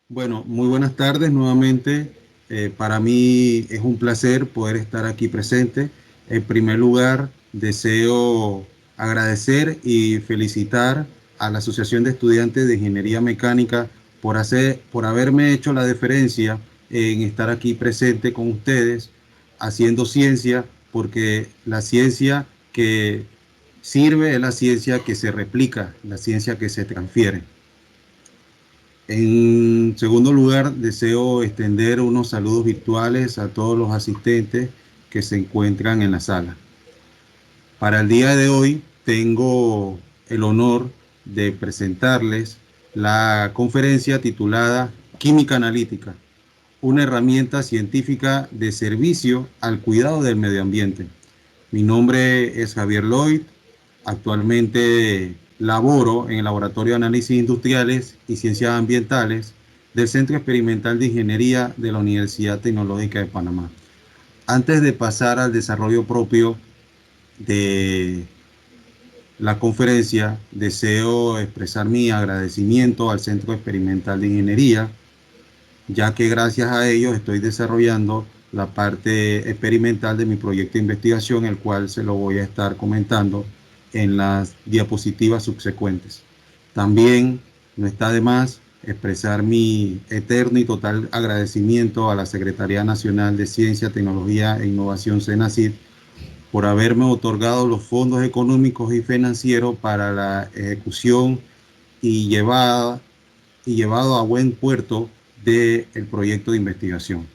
Bueno, muy buenas tardes nuevamente. Para mí es un placer poder estar aquí presente. En primer lugar, deseo agradecer y felicitar a la Asociación de Estudiantes de Ingeniería Mecánica por haberme hecho la deferencia en estar aquí presente con ustedes haciendo ciencia, porque la ciencia que sirve es la ciencia que se replica, la ciencia que se transfiere. En segundo lugar, deseo extender unos saludos virtuales a todos los asistentes que se encuentran en la sala. Para el día de hoy tengo el honor de presentarles la conferencia titulada Química Analítica, una herramienta científica de servicio al cuidado del medio ambiente. Mi nombre es Javier Lloyd. Actualmente laboro en el Laboratorio de Análisis Industriales y Ciencias Ambientales del Centro Experimental de Ingeniería de la Universidad Tecnológica de Panamá. Antes de pasar al desarrollo propio de la conferencia, deseo expresar mi agradecimiento al Centro Experimental de Ingeniería, ya que gracias a ellos estoy desarrollando la parte experimental de mi proyecto de investigación, el cual se lo voy a estar comentando en las diapositivas subsecuentes. También no está de más expresar mi eterno y total agradecimiento a la Secretaría Nacional de Ciencia, Tecnología e Innovación, CENACYT, por haberme otorgado los fondos económicos y financieros para la ejecución y llevado a buen puerto del proyecto de investigación.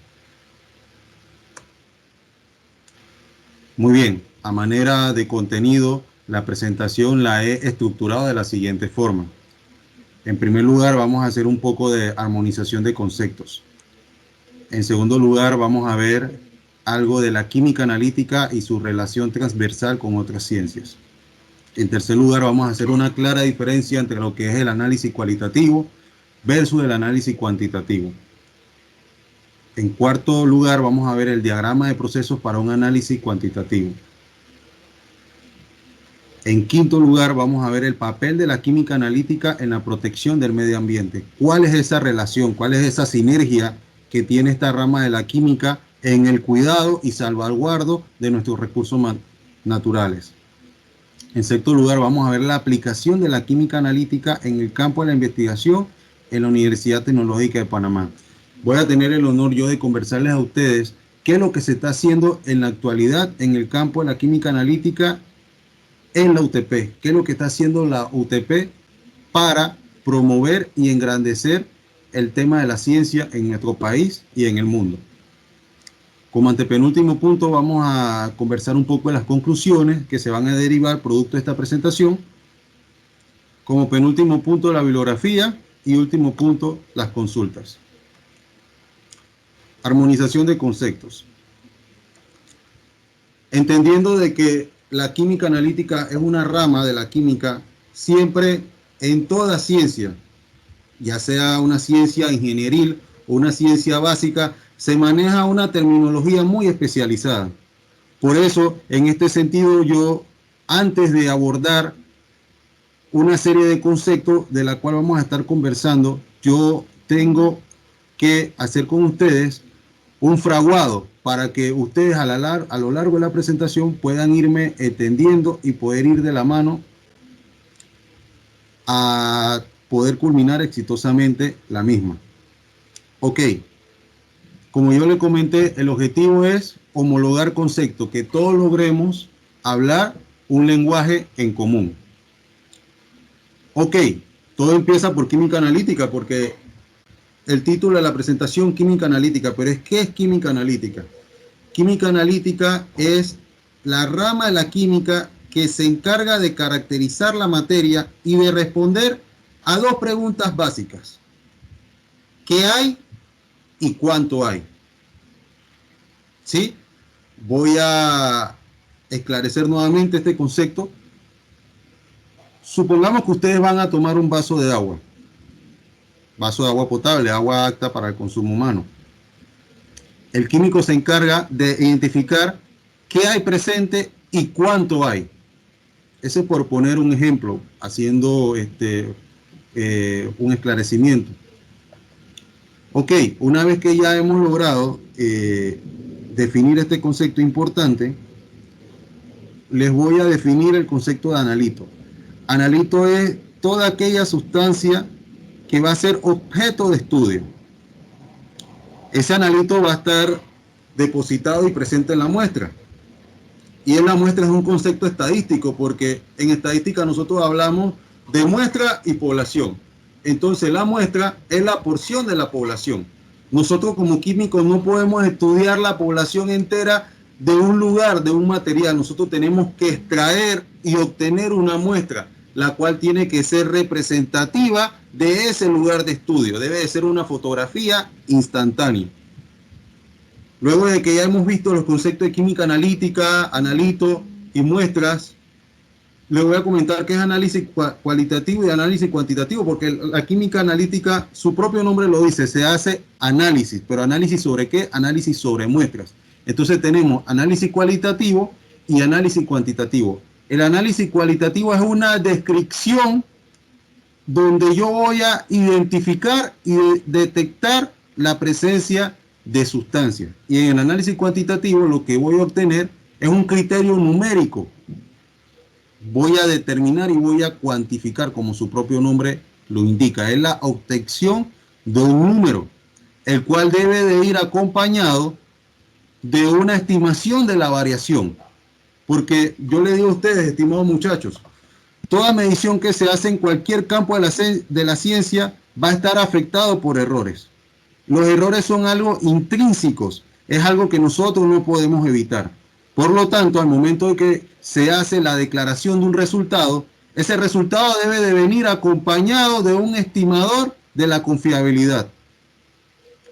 Muy bien, a manera de contenido, la presentación la he estructurado de la siguiente forma. En primer lugar, vamos a hacer un poco de armonización de conceptos. En segundo lugar, vamos a ver algo de la química analítica y su relación transversal con otras ciencias. En tercer lugar, vamos a hacer una clara diferencia entre lo que es el análisis cualitativo versus el análisis cuantitativo. En cuarto lugar, vamos a ver el diagrama de procesos para un análisis cuantitativo. En quinto lugar, vamos a ver el papel de la química analítica en la protección del medio ambiente. ¿Cuál es esa relación? ¿Cuál es esa sinergia que tiene esta rama de la química en el cuidado y salvaguardo de nuestros recursos naturales? En sexto lugar, vamos a ver la aplicación de la química analítica en el campo de la investigación en la Universidad Tecnológica de Panamá. Voy a tener el honor yo de conversarles a ustedes qué es lo que se está haciendo en la actualidad en el campo de la química analítica en la UTP, qué es lo que está haciendo la UTP para promover y engrandecer el tema de la ciencia en nuestro país y en el mundo. Como antepenúltimo punto, vamos a conversar un poco de las conclusiones que se van a derivar producto de esta presentación. Como penúltimo punto, la bibliografía, y último punto, las consultas. Armonización de conceptos. Entendiendo de que la química analítica es una rama de la química, siempre en toda ciencia, ya sea una ciencia ingenieril o una ciencia básica, se maneja una terminología muy especializada. Por eso, en este sentido, yo, antes de abordar una serie de conceptos de la cual vamos a estar conversando, yo tengo que hacer con ustedes un fraguado para que ustedes a lo largo de la presentación puedan irme entendiendo y poder ir de la mano a poder culminar exitosamente la misma. Ok, como yo le comenté, el objetivo es homologar conceptos, que todos logremos hablar un lenguaje en común. Ok, todo empieza por química analítica, porque el título de la presentación, química analítica, pero ¿qué es química analítica? Química analítica es la rama de la química que se encarga de caracterizar la materia y de responder a dos preguntas básicas. ¿Qué hay y cuánto hay? ¿Sí? Voy a esclarecer nuevamente este concepto. Supongamos que ustedes van a tomar un vaso de agua potable, agua apta para el consumo humano. El químico se encarga de identificar qué hay presente y cuánto hay. Ese es por poner un ejemplo, haciendo un esclarecimiento. Ok, una vez que ya hemos logrado definir este concepto importante, les voy a definir el concepto de analito. Analito es toda aquella sustancia que va a ser objeto de estudio. Ese analito va a estar depositado y presente en la muestra. Y en la muestra es un concepto estadístico, porque en estadística nosotros hablamos de muestra y población. Entonces la muestra es la porción de la población. Nosotros como químicos no podemos estudiar la población entera de un lugar, de un material. Nosotros tenemos que extraer y obtener una muestra, la cual tiene que ser representativa de ese lugar de estudio. Debe de ser una fotografía instantánea. Luego de que ya hemos visto los conceptos de química analítica, analito y muestras, les voy a comentar qué es análisis cualitativo y análisis cuantitativo, porque la química analítica, su propio nombre lo dice, se hace análisis, pero análisis sobre qué? Análisis sobre muestras. Entonces tenemos análisis cualitativo y análisis cuantitativo. El análisis cualitativo es una descripción donde yo voy a identificar y detectar la presencia de sustancias. Y en el análisis cuantitativo lo que voy a obtener es un criterio numérico. Voy a determinar y voy a cuantificar, como su propio nombre lo indica. Es la obtención de un número, el cual debe de ir acompañado de una estimación de la variación. Porque yo le digo a ustedes, estimados muchachos, toda medición que se hace en cualquier campo de la ciencia va a estar afectado por errores. Los errores son algo intrínsecos, es algo que nosotros no podemos evitar. Por lo tanto, al momento de que se hace la declaración de un resultado, ese resultado debe de venir acompañado de un estimador de la confiabilidad.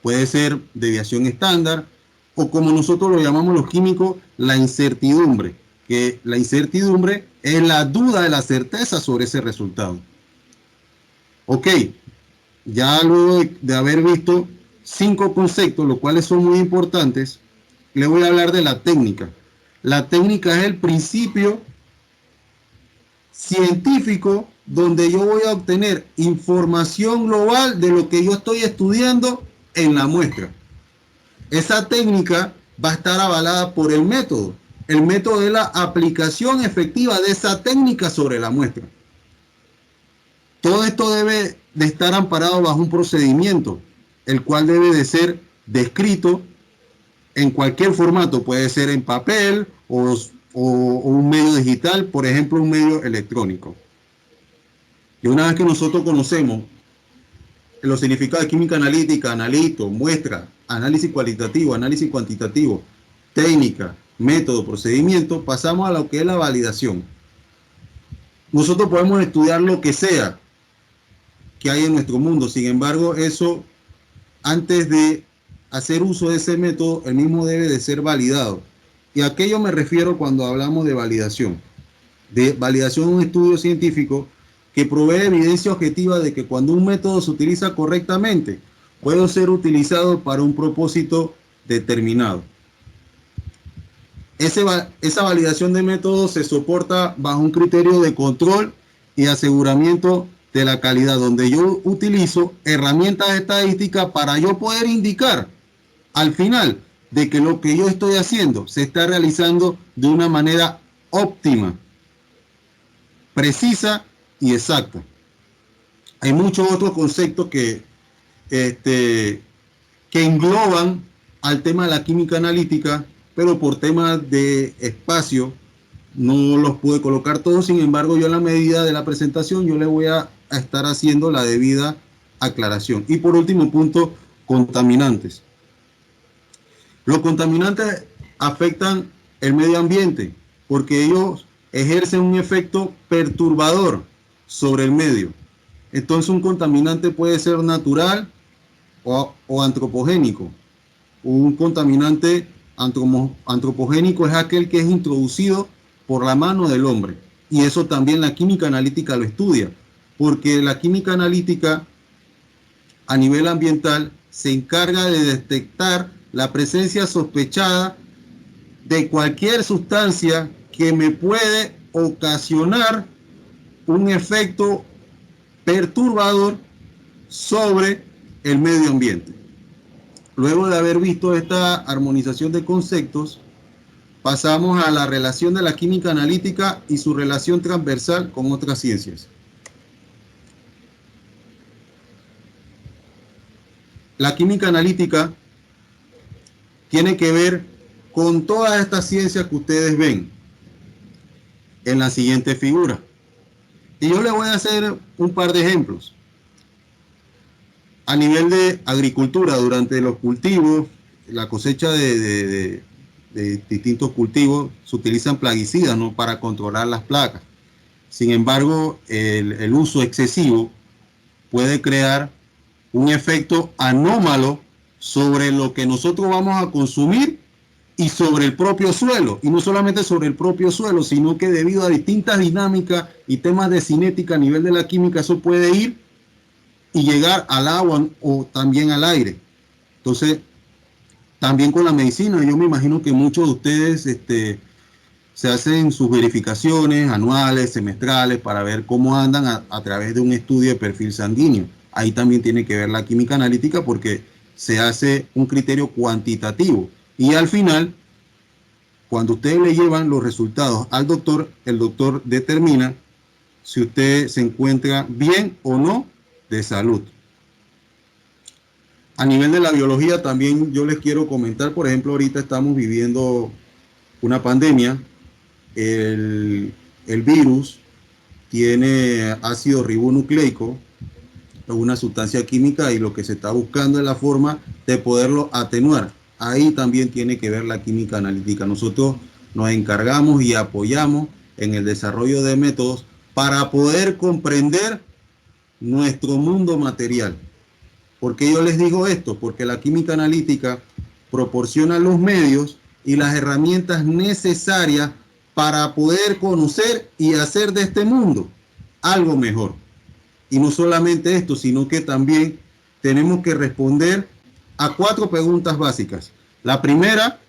Puede ser deviación estándar o, como nosotros lo llamamos los químicos, la incertidumbre, que la incertidumbre es la duda de la certeza sobre ese resultado. Ok, ya luego de haber visto 5 conceptos, los cuales son muy importantes, le voy a hablar de la técnica. La técnica es el principio científico donde yo voy a obtener información global de lo que yo estoy estudiando en la muestra. Esa técnica va a estar avalada por el método. El método es la aplicación efectiva de esa técnica sobre la muestra. Todo esto debe de estar amparado bajo un procedimiento, el cual debe de ser descrito en cualquier formato. Puede ser en papel o un medio digital, por ejemplo, un medio electrónico. Y una vez que nosotros conocemos los significados de química analítica, analito, muestra, análisis cualitativo, análisis cuantitativo, técnica, método, procedimiento, pasamos a lo que es la validación. Nosotros podemos estudiar lo que sea que hay en nuestro mundo. Sin embargo, eso, antes de hacer uso de ese método, el mismo debe de ser validado. Y a qué yo me refiero cuando hablamos de validación. De validación de un estudio científico que provee evidencia objetiva de que cuando un método se utiliza correctamente, puede ser utilizado para un propósito determinado. Esa validación de métodos se soporta bajo un criterio de control y aseguramiento de la calidad, donde yo utilizo herramientas estadísticas para yo poder indicar al final de que lo que yo estoy haciendo se está realizando de una manera óptima, precisa y exacta. Hay muchos otros conceptos que engloban al tema de la química analítica, pero por temas de espacio no los pude colocar todos. Sin embargo, yo en la medida de la presentación yo le voy a estar haciendo la debida aclaración. Y por último punto, contaminantes. Los contaminantes afectan el medio ambiente porque ellos ejercen un efecto perturbador sobre el medio. Entonces un contaminante puede ser natural o antropogénico. Un contaminante antropogénico es aquel que es introducido por la mano del hombre. Y eso también la química analítica lo estudia, porque la química analítica a nivel ambiental se encarga de detectar la presencia sospechada de cualquier sustancia que me puede ocasionar un efecto perturbador sobre el medio ambiente. Luego de haber visto esta armonización de conceptos, pasamos a la relación de la química analítica y su relación transversal con otras ciencias. La química analítica tiene que ver con todas estas ciencias que ustedes ven en la siguiente figura. Y yo les voy a hacer un par de ejemplos. A nivel de agricultura, durante los cultivos, la cosecha de distintos cultivos, se utilizan plaguicidas, ¿no?, para controlar las plagas. Sin embargo, el uso excesivo puede crear un efecto anómalo sobre lo que nosotros vamos a consumir y sobre el propio suelo. Y no solamente sobre el propio suelo, sino que debido a distintas dinámicas y temas de cinética a nivel de la química, eso puede ir y llegar al agua o también al aire. Entonces, también con la medicina, yo me imagino que muchos de ustedes se hacen sus verificaciones anuales, semestrales, para ver cómo andan a través de un estudio de perfil sanguíneo. Ahí también tiene que ver la química analítica, porque se hace un criterio cuantitativo. Y al final, cuando ustedes le llevan los resultados al doctor, el doctor determina si usted se encuentra bien o no de salud. A nivel de la biología también yo les quiero comentar, por ejemplo, ahorita estamos viviendo una pandemia. El virus tiene ácido ribonucleico, una sustancia química, y lo que se está buscando es la forma de poderlo atenuar. Ahí también tiene que ver la química analítica. Nosotros nos encargamos y apoyamos en el desarrollo de métodos para poder comprender nuestro mundo material. ¿Por qué yo les digo esto? Porque la química analítica proporciona los medios y las herramientas necesarias para poder conocer y hacer de este mundo algo mejor. Y no solamente esto, sino que también tenemos que responder a 4 preguntas básicas. La primera,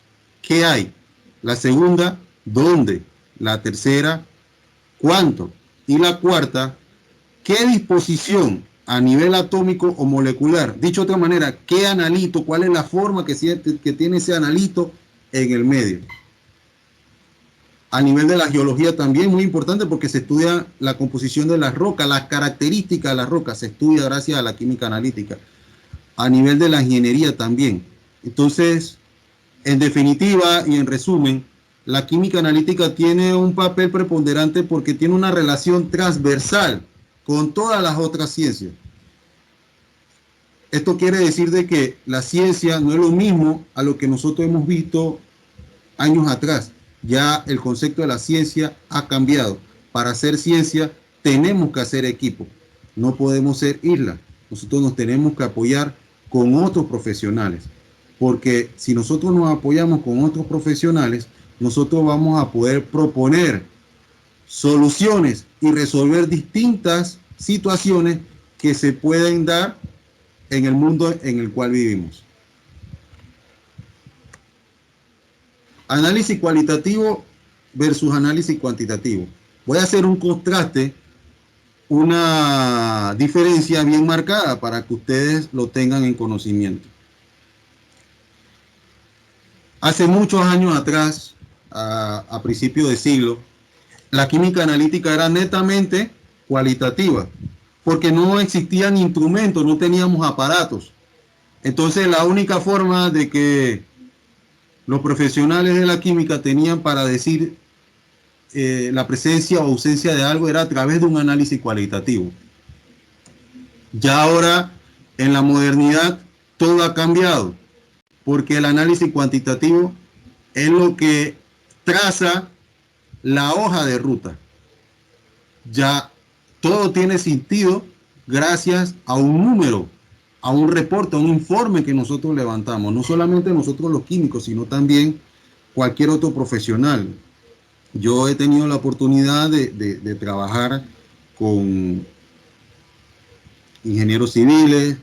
¿qué hay? La segunda, ¿dónde? La tercera, ¿cuánto? Y la cuarta, ¿qué disposición a nivel atómico o molecular? Dicho de otra manera, ¿qué analito? ¿Cuál es la forma que tiene ese analito en el medio? A nivel de la geología también muy importante, porque se estudia la composición de las rocas, las características de las rocas, se estudia gracias a la química analítica. A nivel de la ingeniería también. Entonces, en definitiva y en resumen, la química analítica tiene un papel preponderante porque tiene una relación transversal con todas las otras ciencias. Esto quiere decir de que la ciencia no es lo mismo a lo que nosotros hemos visto años atrás. Ya el concepto de la ciencia ha cambiado. Para hacer ciencia tenemos que hacer equipo. No podemos ser islas. Nosotros nos tenemos que apoyar con otros profesionales. Porque si nosotros nos apoyamos con otros profesionales, nosotros vamos a poder proponer soluciones y resolver distintas situaciones que se pueden dar en el mundo en el cual vivimos. Análisis cualitativo versus análisis cuantitativo. Voy a hacer un contraste, una diferencia bien marcada para que ustedes lo tengan en conocimiento. Hace muchos años atrás, a principios de siglo, la química analítica era netamente cualitativa, porque no existían instrumentos, no teníamos aparatos. Entonces la única forma de que los profesionales de la química tenían para decir la presencia o ausencia de algo era a través de un análisis cualitativo. Ya ahora, en la modernidad, todo ha cambiado, porque el análisis cuantitativo es lo que traza la hoja de ruta. Ya todo tiene sentido gracias a un número, a un reporte, a un informe que nosotros levantamos. No solamente nosotros los químicos, sino también cualquier otro profesional. Yo he tenido la oportunidad de trabajar con ingenieros civiles,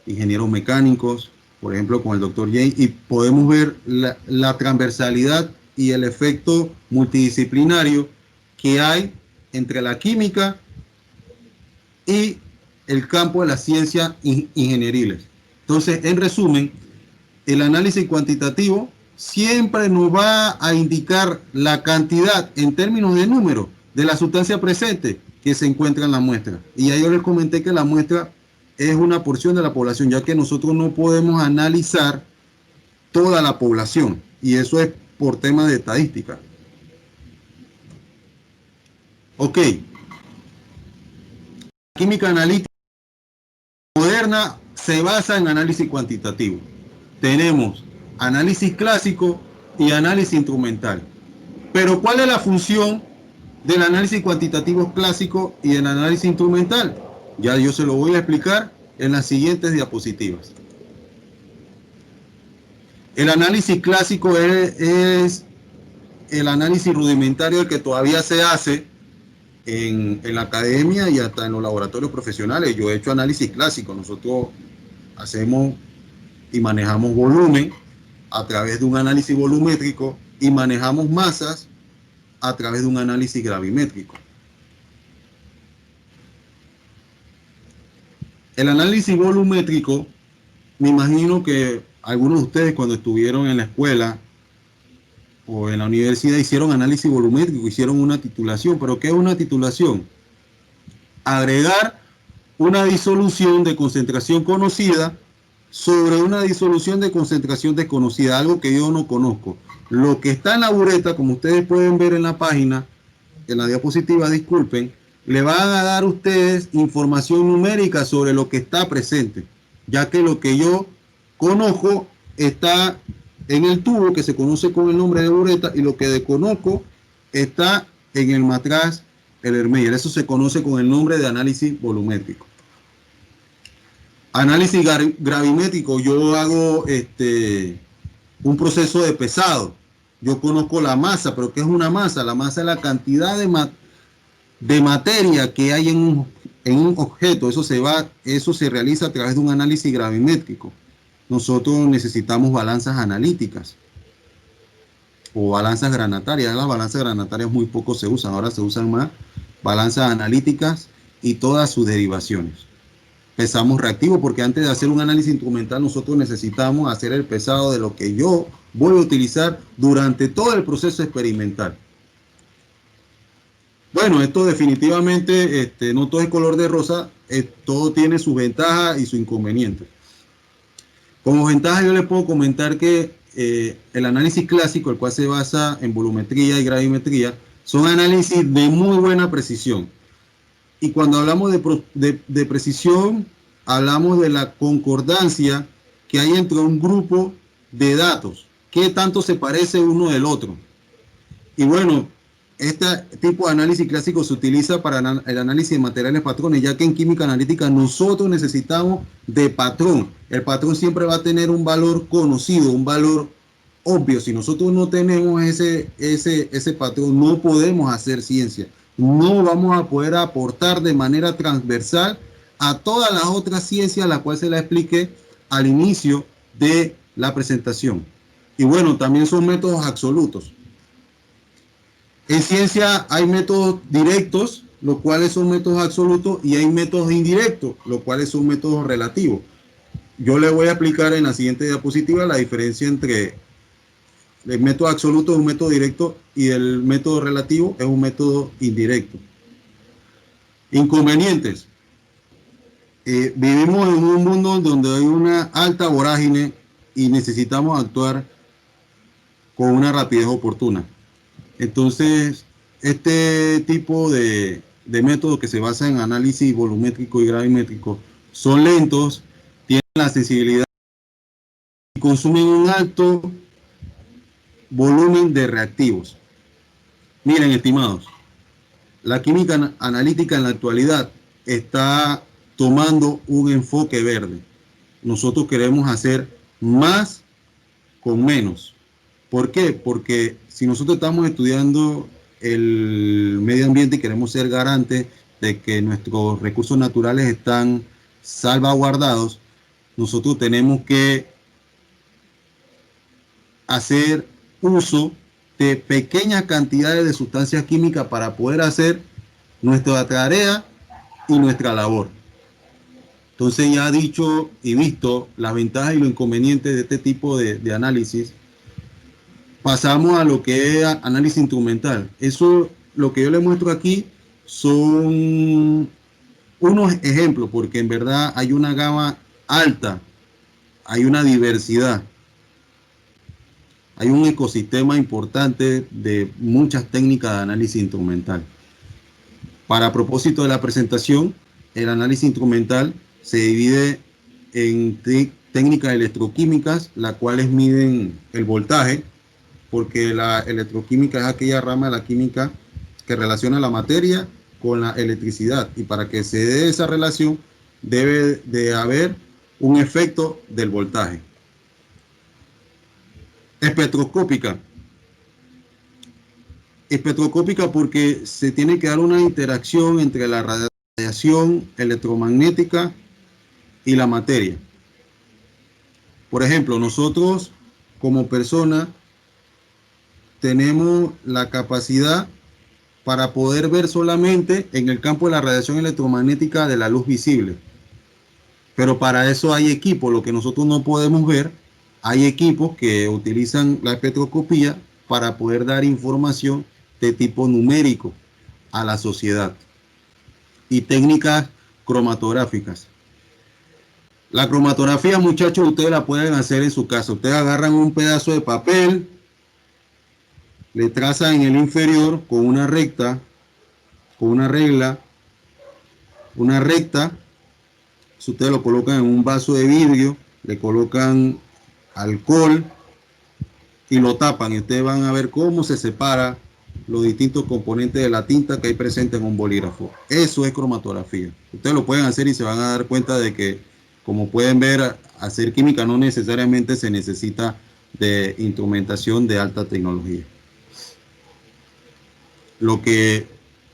ingenieros mecánicos, por ejemplo, con el doctor Jane, y podemos ver la transversalidad y el efecto multidisciplinario que hay entre la química y el campo de las ciencias ingenieriles. Entonces, en resumen, el análisis cuantitativo siempre nos va a indicar la cantidad en términos de número de la sustancia presente que se encuentra en la muestra. Y ya yo les comenté que la muestra es una porción de la población, ya que nosotros no podemos analizar toda la población, y eso es por tema de estadística. Ok, química analítica moderna se basa en análisis cuantitativo. Tenemos análisis clásico y análisis instrumental. Pero ¿cuál es la función del análisis cuantitativo clásico y el análisis instrumental? Ya yo se lo voy a explicar en las siguientes diapositivas. El análisis clásico es el análisis rudimentario que todavía se hace en la academia y hasta en los laboratorios profesionales. Yo he hecho análisis clásico. Nosotros hacemos y manejamos volumen a través de un análisis volumétrico y manejamos masas a través de un análisis gravimétrico. El análisis volumétrico, me imagino que algunos de ustedes cuando estuvieron en la escuela o en la universidad hicieron análisis volumétrico, hicieron una titulación. ¿Pero qué es una titulación? Agregar una disolución de concentración conocida sobre una disolución de concentración desconocida, algo que yo no conozco. Lo que está en la bureta, como ustedes pueden ver en la página, en la diapositiva, disculpen, le van a dar a ustedes información numérica sobre lo que está presente, ya que lo que yo conozco está en el tubo que se conoce con el nombre de bureta, y lo que desconozco está en el matraz, el Ermeyer. Eso se conoce con el nombre de análisis volumétrico. Análisis gravimétrico, yo hago un proceso de pesado. Yo conozco la masa, pero ¿qué es una masa? La masa es la cantidad de materia que hay en un objeto. Eso se realiza a través de un análisis gravimétrico. Nosotros necesitamos balanzas analíticas o balanzas granatarias. Las balanzas granatarias muy poco se usan, ahora se usan más balanzas analíticas y todas sus derivaciones. Pesamos reactivos, porque antes de hacer un análisis instrumental nosotros necesitamos hacer el pesado de lo que yo voy a utilizar durante todo el proceso experimental. Bueno, esto definitivamente no todo es color de rosa, todo tiene sus ventajas y sus inconvenientes. Como ventaja yo les puedo comentar que el análisis clásico, el cual se basa en volumetría y gravimetría, son análisis de muy buena precisión. Y cuando hablamos de precisión, hablamos de la concordancia que hay entre un grupo de datos, qué tanto se parece uno del otro. Y bueno, este tipo de análisis clásico se utiliza para el análisis de materiales patrones, ya que en química analítica nosotros necesitamos de patrón. El patrón siempre va a tener un valor conocido, un valor obvio. Si nosotros no tenemos ese patrón, no podemos hacer ciencia. No vamos a poder aportar de manera transversal a todas las otras ciencias, las cuales se la expliqué al inicio de la presentación. Y bueno, también son métodos absolutos. En ciencia hay métodos directos, los cuales son métodos absolutos, y hay métodos indirectos, los cuales son métodos relativos. Yo le voy a explicar en la siguiente diapositiva la diferencia entre el método absoluto, es un método directo, y el método relativo es un método indirecto. Inconvenientes. Vivimos en un mundo donde hay una alta vorágine y necesitamos actuar con una rapidez oportuna. Entonces, este tipo de métodos que se basan en análisis volumétrico y gravimétrico son lentos, tienen la sensibilidad y consumen un alto volumen de reactivos. Miren, estimados, la química analítica en la actualidad está tomando un enfoque verde. Nosotros queremos hacer más con menos. ¿Por qué? Porque si nosotros estamos estudiando el medio ambiente y queremos ser garantes de que nuestros recursos naturales están salvaguardados, nosotros tenemos que hacer uso de pequeñas cantidades de sustancias químicas para poder hacer nuestra tarea y nuestra labor. Entonces, ya dicho y visto las ventajas y los inconvenientes de este tipo de análisis, pasamos a lo que es análisis instrumental. Eso, lo que yo les muestro aquí, son unos ejemplos, porque en verdad hay una gama alta, hay una diversidad, hay un ecosistema importante de muchas técnicas de análisis instrumental. Para propósito de la presentación, el análisis instrumental se divide en técnicas electroquímicas, las cuales miden el voltaje, porque la electroquímica es aquella rama de la química que relaciona la materia con la electricidad, y para que se dé esa relación debe de haber un efecto del voltaje. Espectroscópica. Espectroscópica porque se tiene que dar una interacción entre la radiación electromagnética y la materia. Por ejemplo, nosotros como personas tenemos la capacidad para poder ver solamente en el campo de la radiación electromagnética de la luz visible. Pero para eso hay equipos, lo que nosotros no podemos ver, hay equipos que utilizan la espectroscopía para poder dar información de tipo numérico a la sociedad. Y técnicas cromatográficas. La cromatografía, muchachos, ustedes la pueden hacer en su casa. Ustedes agarran un pedazo de papel, le trazan en el inferior con una recta, con una regla, una recta. Si ustedes lo colocan en un vaso de vidrio, le colocan alcohol y lo tapan, y ustedes van a ver cómo se separa los distintos componentes de la tinta que hay presente en un bolígrafo. Eso es cromatografía. Ustedes lo pueden hacer y se van a dar cuenta de que, como pueden ver, hacer química no necesariamente se necesita de instrumentación de alta tecnología. Lo que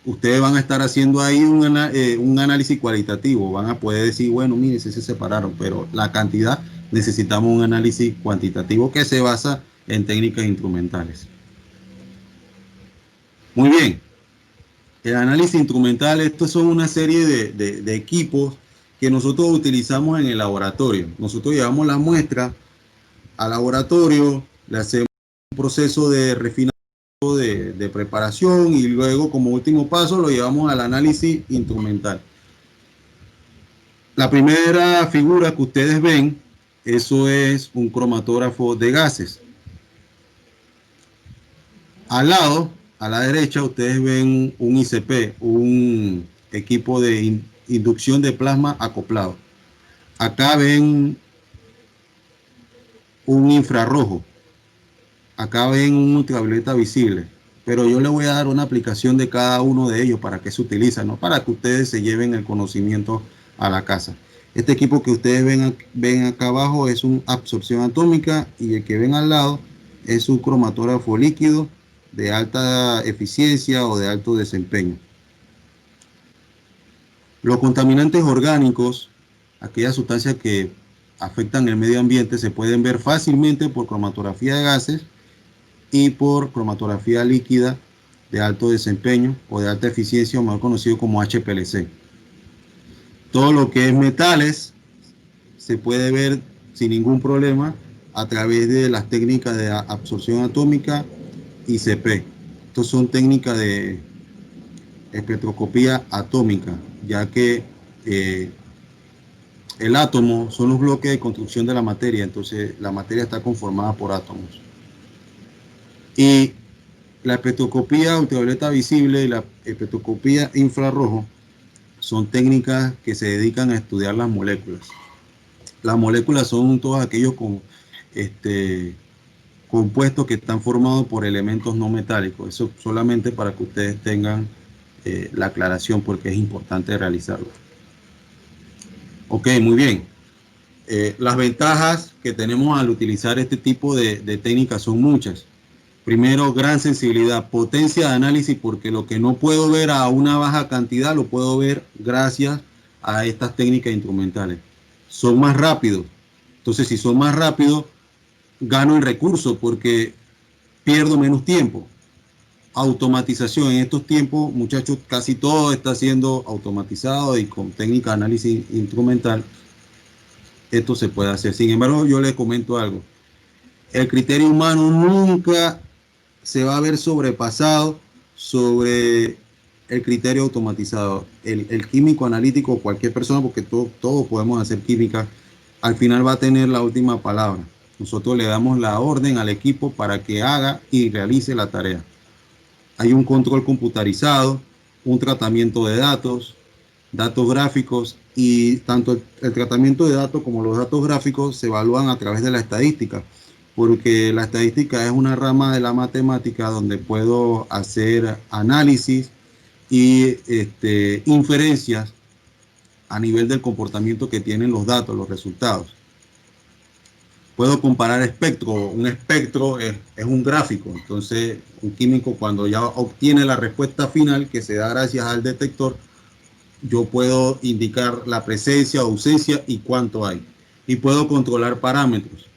ustedes van a estar haciendo ahí un análisis cualitativo. Van a poder decir, bueno, mire, si se separaron, pero la cantidad necesitamos un análisis cuantitativo que se basa en técnicas instrumentales. Muy bien. El análisis instrumental, estos son una serie de equipos que nosotros utilizamos en el laboratorio. Nosotros llevamos la muestra al laboratorio, le hacemos un proceso de refinamiento, de preparación, y luego, como último paso, lo llevamos al análisis instrumental. La primera figura que ustedes ven, eso es un cromatógrafo de gases. Al lado, a la derecha, ustedes ven un ICP, un equipo de inducción de plasma acoplado. Acá ven un infrarrojo. Acá ven un ultravioleta visible. Pero yo les voy a dar una aplicación de cada uno de ellos para que se utiliza, ¿no? Para que ustedes se lleven el conocimiento a la casa. Este equipo que ustedes ven acá abajo es una absorción atómica, y el que ven al lado es un cromatógrafo líquido de alta eficiencia o de alto desempeño. Los contaminantes orgánicos, aquellas sustancias que afectan el medio ambiente, se pueden ver fácilmente por cromatografía de gases y por cromatografía líquida de alto desempeño o de alta eficiencia, o mejor conocido como HPLC. Todo lo que es metales se puede ver sin ningún problema a través de las técnicas de absorción atómica ICP. Estas son técnicas de espectroscopía atómica, ya que el átomo son los bloques de construcción de la materia. Entonces la materia está conformada por átomos. Y la espectroscopía ultravioleta visible y la espectroscopía infrarrojo son técnicas que se dedican a estudiar las moléculas. Las moléculas son todos aquellos compuestos que están formados por elementos no metálicos. Eso solamente para que ustedes tengan la aclaración, porque es importante realizarlo. Ok, muy bien. Las ventajas que tenemos al utilizar este tipo de técnicas son muchas. Primero, gran sensibilidad, potencia de análisis, porque lo que no puedo ver a una baja cantidad lo puedo ver gracias a estas técnicas instrumentales. Son más rápidos. Entonces, si son más rápidos, gano en recursos porque pierdo menos tiempo. Automatización. En estos tiempos, muchachos, casi todo está siendo automatizado y con técnica de análisis instrumental esto se puede hacer. Sin embargo, yo les comento algo. El criterio humano nunca se va a ver sobrepasado sobre el criterio automatizado. El químico analítico, cualquier persona, porque todos podemos hacer química, al final va a tener la última palabra. Nosotros le damos la orden al equipo para que haga y realice la tarea. Hay un control computarizado, un tratamiento de datos, datos gráficos, y tanto el tratamiento de datos como los datos gráficos se evalúan a través de la estadística, porque la estadística es una rama de la matemática donde puedo hacer análisis y inferencias a nivel del comportamiento que tienen los datos, los resultados. Puedo comparar espectro. Un espectro es un gráfico. Entonces, un químico, cuando ya obtiene la respuesta final, que se da gracias al detector, yo puedo indicar la presencia, ausencia y cuánto hay. Y puedo controlar parámetros.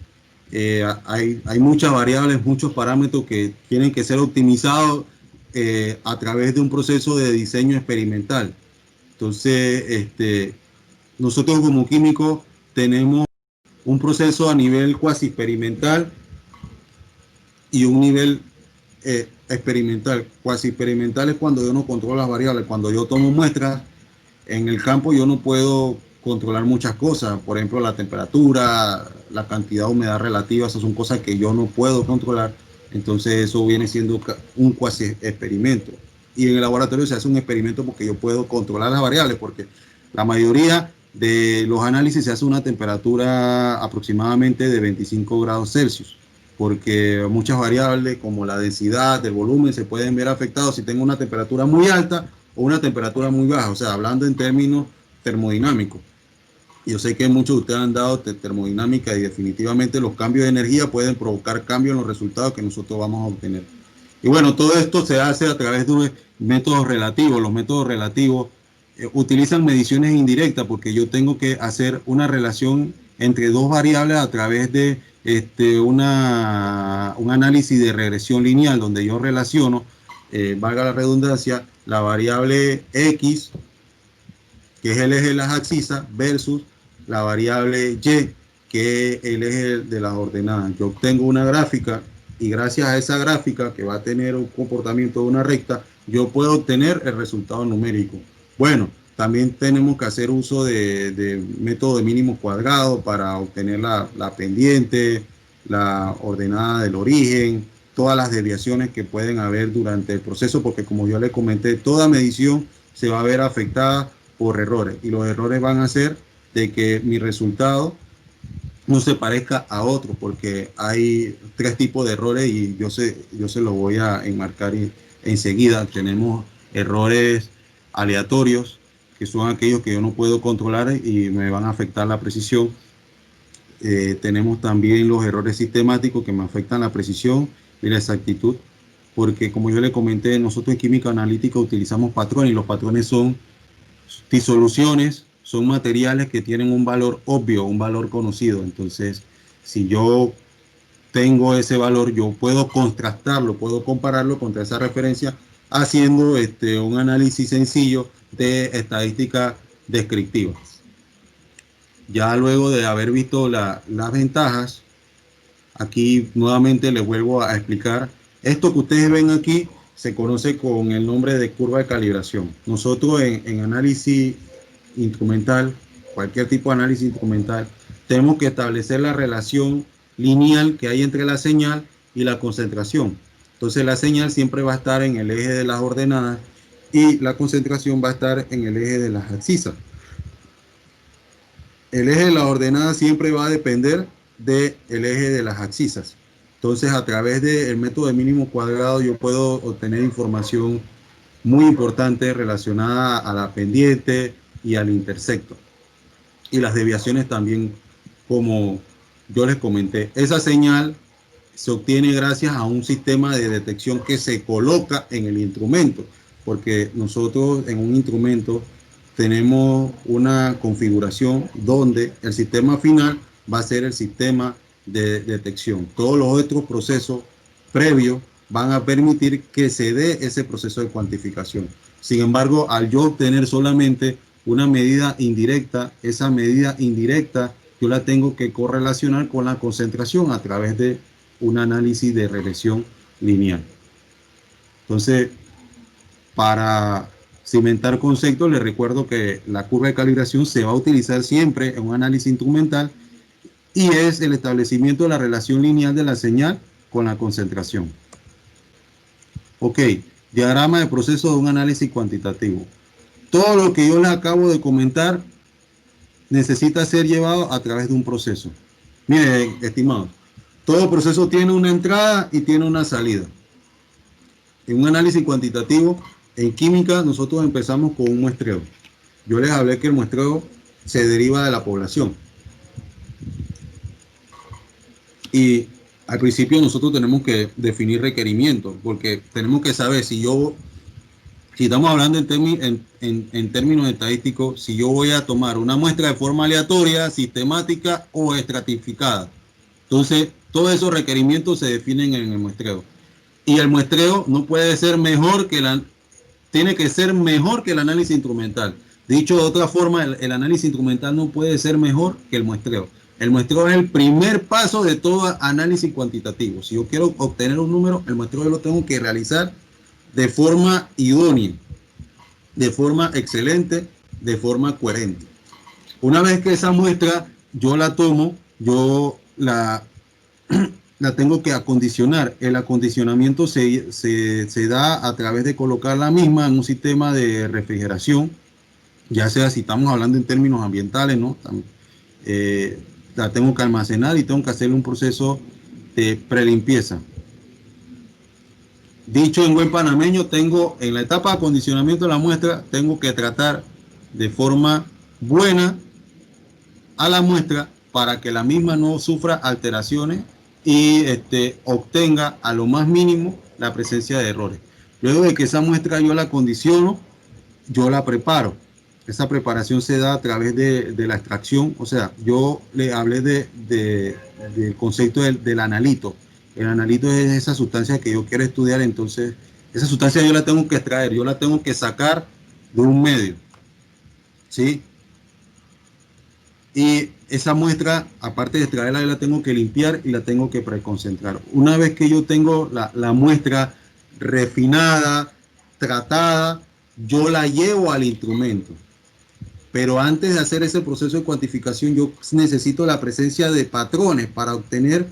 Hay muchas variables, muchos parámetros que tienen que ser optimizados a través de un proceso de diseño experimental. Entonces, nosotros como químicos tenemos un proceso a nivel cuasi experimental y un nivel experimental. Cuasi experimental es cuando yo no controlo las variables. Cuando yo tomo muestras en el campo, yo no puedo controlar muchas cosas. Por ejemplo, la temperatura, la cantidad de humedad relativa, esas son cosas que yo no puedo controlar. Entonces eso viene siendo un cuasi experimento. Y en el laboratorio se hace un experimento porque yo puedo controlar las variables, porque la mayoría de los análisis se hace a una temperatura aproximadamente de 25 grados Celsius, porque muchas variables como la densidad, el volumen se pueden ver afectados si tengo una temperatura muy alta o una temperatura muy baja, o sea, hablando en términos termodinámicos. Yo sé que muchos de ustedes han dado termodinámica y definitivamente los cambios de energía pueden provocar cambios en los resultados que nosotros vamos a obtener. Y bueno, todo esto se hace a través de métodos relativos. Los métodos relativos utilizan mediciones indirectas porque yo tengo que hacer una relación entre dos variables a través de un análisis de regresión lineal donde yo relaciono, valga la redundancia, la variable X, que es el eje de las abscisas, versus la variable Y, que es el eje de las ordenadas. Yo obtengo una gráfica y gracias a esa gráfica, que va a tener un comportamiento de una recta, yo puedo obtener el resultado numérico. Bueno, también tenemos que hacer uso de método de mínimo cuadrado para obtener la pendiente, la ordenada del origen, todas las desviaciones que pueden haber durante el proceso, porque como yo les comenté, toda medición se va a ver afectada por errores, y los errores van a ser de que mi resultado no se parezca a otro, porque hay tres tipos de errores y yo se los voy a enmarcar enseguida. Tenemos errores aleatorios, que son aquellos que yo no puedo controlar y me van a afectar la precisión. Tenemos también los errores sistemáticos que me afectan la precisión y la exactitud, porque como yo le comenté, nosotros en química analítica utilizamos patrones, y los patrones son disoluciones, son materiales que tienen un valor obvio, un valor conocido. Entonces, si yo tengo ese valor, yo puedo contrastarlo, puedo compararlo contra esa referencia haciendo un análisis sencillo de estadística descriptiva. Ya luego de haber visto las ventajas, aquí nuevamente les vuelvo a explicar. Esto que ustedes ven aquí se conoce con el nombre de curva de calibración. Nosotros en análisis instrumental, cualquier tipo de análisis instrumental, tenemos que establecer la relación lineal que hay entre la señal y la concentración. Entonces la señal siempre va a estar en el eje de las ordenadas y la concentración va a estar en el eje de las abscisas. El eje de las ordenadas siempre va a depender del eje de las abscisas. Entonces, a través del método de mínimo cuadrado, yo puedo obtener información muy importante relacionada a la pendiente y al intersecto. Y las desviaciones también, como yo les comenté. Esa señal se obtiene gracias a un sistema de detección que se coloca en el instrumento, porque nosotros en un instrumento tenemos una configuración donde el sistema final va a ser el sistema de detección. Todos los otros procesos previos van a permitir que se dé ese proceso de cuantificación. Sin embargo, al yo obtener solamente una medida indirecta, esa medida indirecta yo la tengo que correlacionar con la concentración a través de un análisis de regresión lineal. Entonces, para cimentar conceptos, les recuerdo que la curva de calibración se va a utilizar siempre en un análisis instrumental y es el establecimiento de la relación lineal de la señal con la concentración. Ok, diagrama de proceso de un análisis cuantitativo. Todo lo que yo les acabo de comentar necesita ser llevado a través de un proceso. Miren, estimados, todo proceso tiene una entrada y tiene una salida. En un análisis cuantitativo, en química, nosotros empezamos con un muestreo. Yo les hablé que el muestreo se deriva de la población. Y al principio nosotros tenemos que definir requerimientos, porque tenemos que saber si estamos hablando en términos estadísticos, si yo voy a tomar una muestra de forma aleatoria, sistemática o estratificada. Entonces, todos esos requerimientos se definen en el muestreo. Y el muestreo no puede ser mejor tiene que ser mejor que el análisis instrumental. Dicho de otra forma, el análisis instrumental no puede ser mejor que el muestreo. El muestreo es el primer paso de todo análisis cuantitativo. Si yo quiero obtener un número, el muestreo yo lo tengo que realizar de forma idónea, de forma excelente, de forma coherente. Una vez que esa muestra yo la tomo, yo la tengo que acondicionar. El acondicionamiento se da a través de colocar la misma en un sistema de refrigeración, ya sea si estamos hablando en términos ambientales, ¿no? La tengo que almacenar y tengo que hacerle un proceso de prelimpieza. Dicho en buen panameño, tengo en la etapa de acondicionamiento de la muestra, tengo que tratar de forma buena a la muestra para que la misma no sufra alteraciones y obtenga a lo más mínimo la presencia de errores. Luego de que esa muestra yo la acondiciono, yo la preparo. Esa preparación se da a través de la extracción, o sea, yo le hablé del concepto del analito. El analito es esa sustancia que yo quiero estudiar, entonces esa sustancia yo la tengo que extraer, yo la tengo que sacar de un medio, ¿sí? Y esa muestra, aparte de extraerla, yo la tengo que limpiar y la tengo que preconcentrar. Una vez que yo tengo la muestra refinada, tratada, yo la llevo al instrumento. Pero antes de hacer ese proceso de cuantificación, yo necesito la presencia de patrones para obtener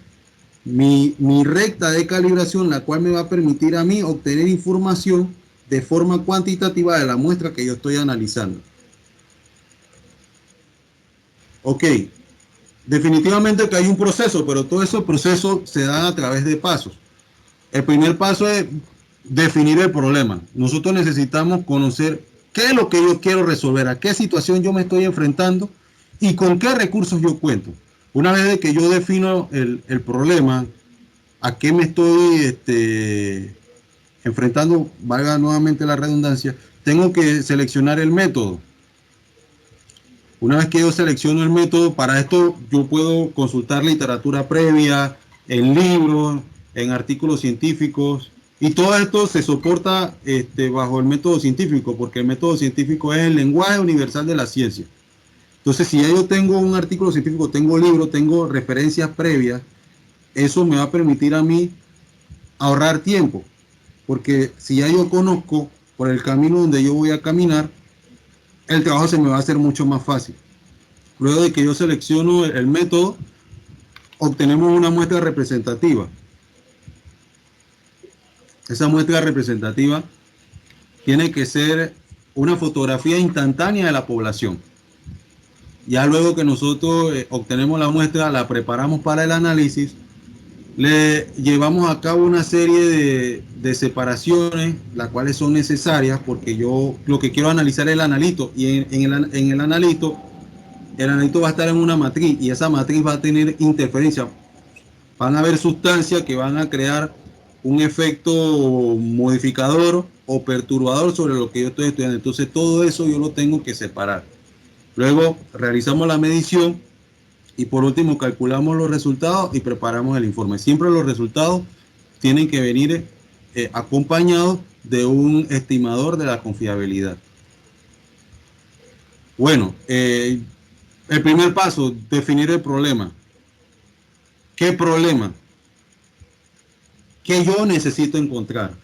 mi recta de calibración, la cual me va a permitir a mí obtener información de forma cuantitativa de la muestra que yo estoy analizando. Ok, definitivamente que hay un proceso, pero todos esos procesos se dan a través de pasos. El primer paso es definir el problema. Nosotros necesitamos conocer qué es lo que yo quiero resolver, a qué situación yo me estoy enfrentando y con qué recursos yo cuento. Una vez de que yo defino el problema, a qué me estoy enfrentando, valga nuevamente la redundancia, tengo que seleccionar el método. Una vez que yo selecciono el método, para esto yo puedo consultar literatura previa, en libros, en artículos científicos, y todo esto se soporta bajo el método científico, porque el método científico es el lenguaje universal de la ciencia. Entonces, si ya yo tengo un artículo científico, tengo libros, tengo referencias previas, eso me va a permitir a mí ahorrar tiempo, porque si ya yo conozco por el camino donde yo voy a caminar, el trabajo se me va a hacer mucho más fácil. Luego de que yo selecciono el método, obtenemos una muestra representativa. Esa muestra representativa tiene que ser una fotografía instantánea de la población. Ya luego que nosotros obtenemos la muestra, la preparamos para el análisis, le llevamos a cabo una serie de separaciones, las cuales son necesarias porque yo lo que quiero analizar es el analito, y en el analito va a estar en una matriz y esa matriz va a tener interferencia. Van a haber sustancias que van a crear un efecto modificador o perturbador sobre lo que yo estoy estudiando. Entonces todo eso yo lo tengo que separar. Luego realizamos la medición Y por último, calculamos los resultados y preparamos el informe. Siempre los resultados tienen que venir acompañados de un estimador de la confiabilidad. Bueno, el primer paso, definir el problema. ¿Qué problema? ¿Qué yo necesito encontrar?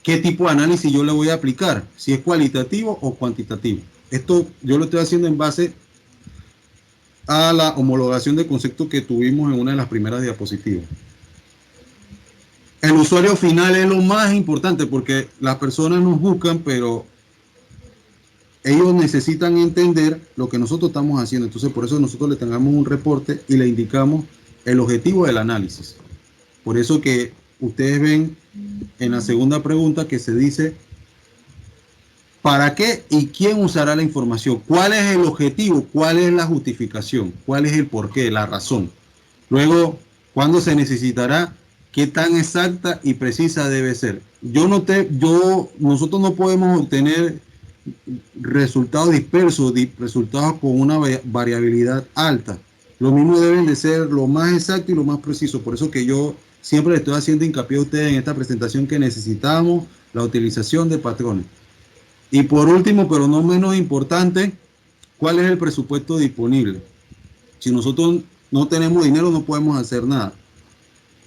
¿Qué tipo de análisis yo le voy a aplicar? Si es cualitativo o cuantitativo. Esto yo lo estoy haciendo en base a la homologación de conceptos que tuvimos en una de las primeras diapositivas. El usuario final es lo más importante porque las personas nos buscan, pero ellos necesitan entender lo que nosotros estamos haciendo. Entonces, por eso nosotros le tengamos un reporte y le indicamos el objetivo del análisis. Por eso que ustedes ven en la segunda pregunta que se dice ¿para qué y quién usará la información? ¿Cuál es el objetivo? ¿Cuál es la justificación? ¿Cuál es el porqué? La razón. Luego, ¿cuándo se necesitará? ¿Qué tan exacta y precisa debe ser? Nosotros no podemos obtener resultados dispersos, resultados con una variabilidad alta. Lo mismo deben de ser lo más exacto y lo más preciso. Por eso que yo siempre le estoy haciendo hincapié a ustedes en esta presentación que necesitamos la utilización de patrones. Y por último, pero no menos importante, ¿cuál es el presupuesto disponible? Si nosotros no tenemos dinero, no podemos hacer nada.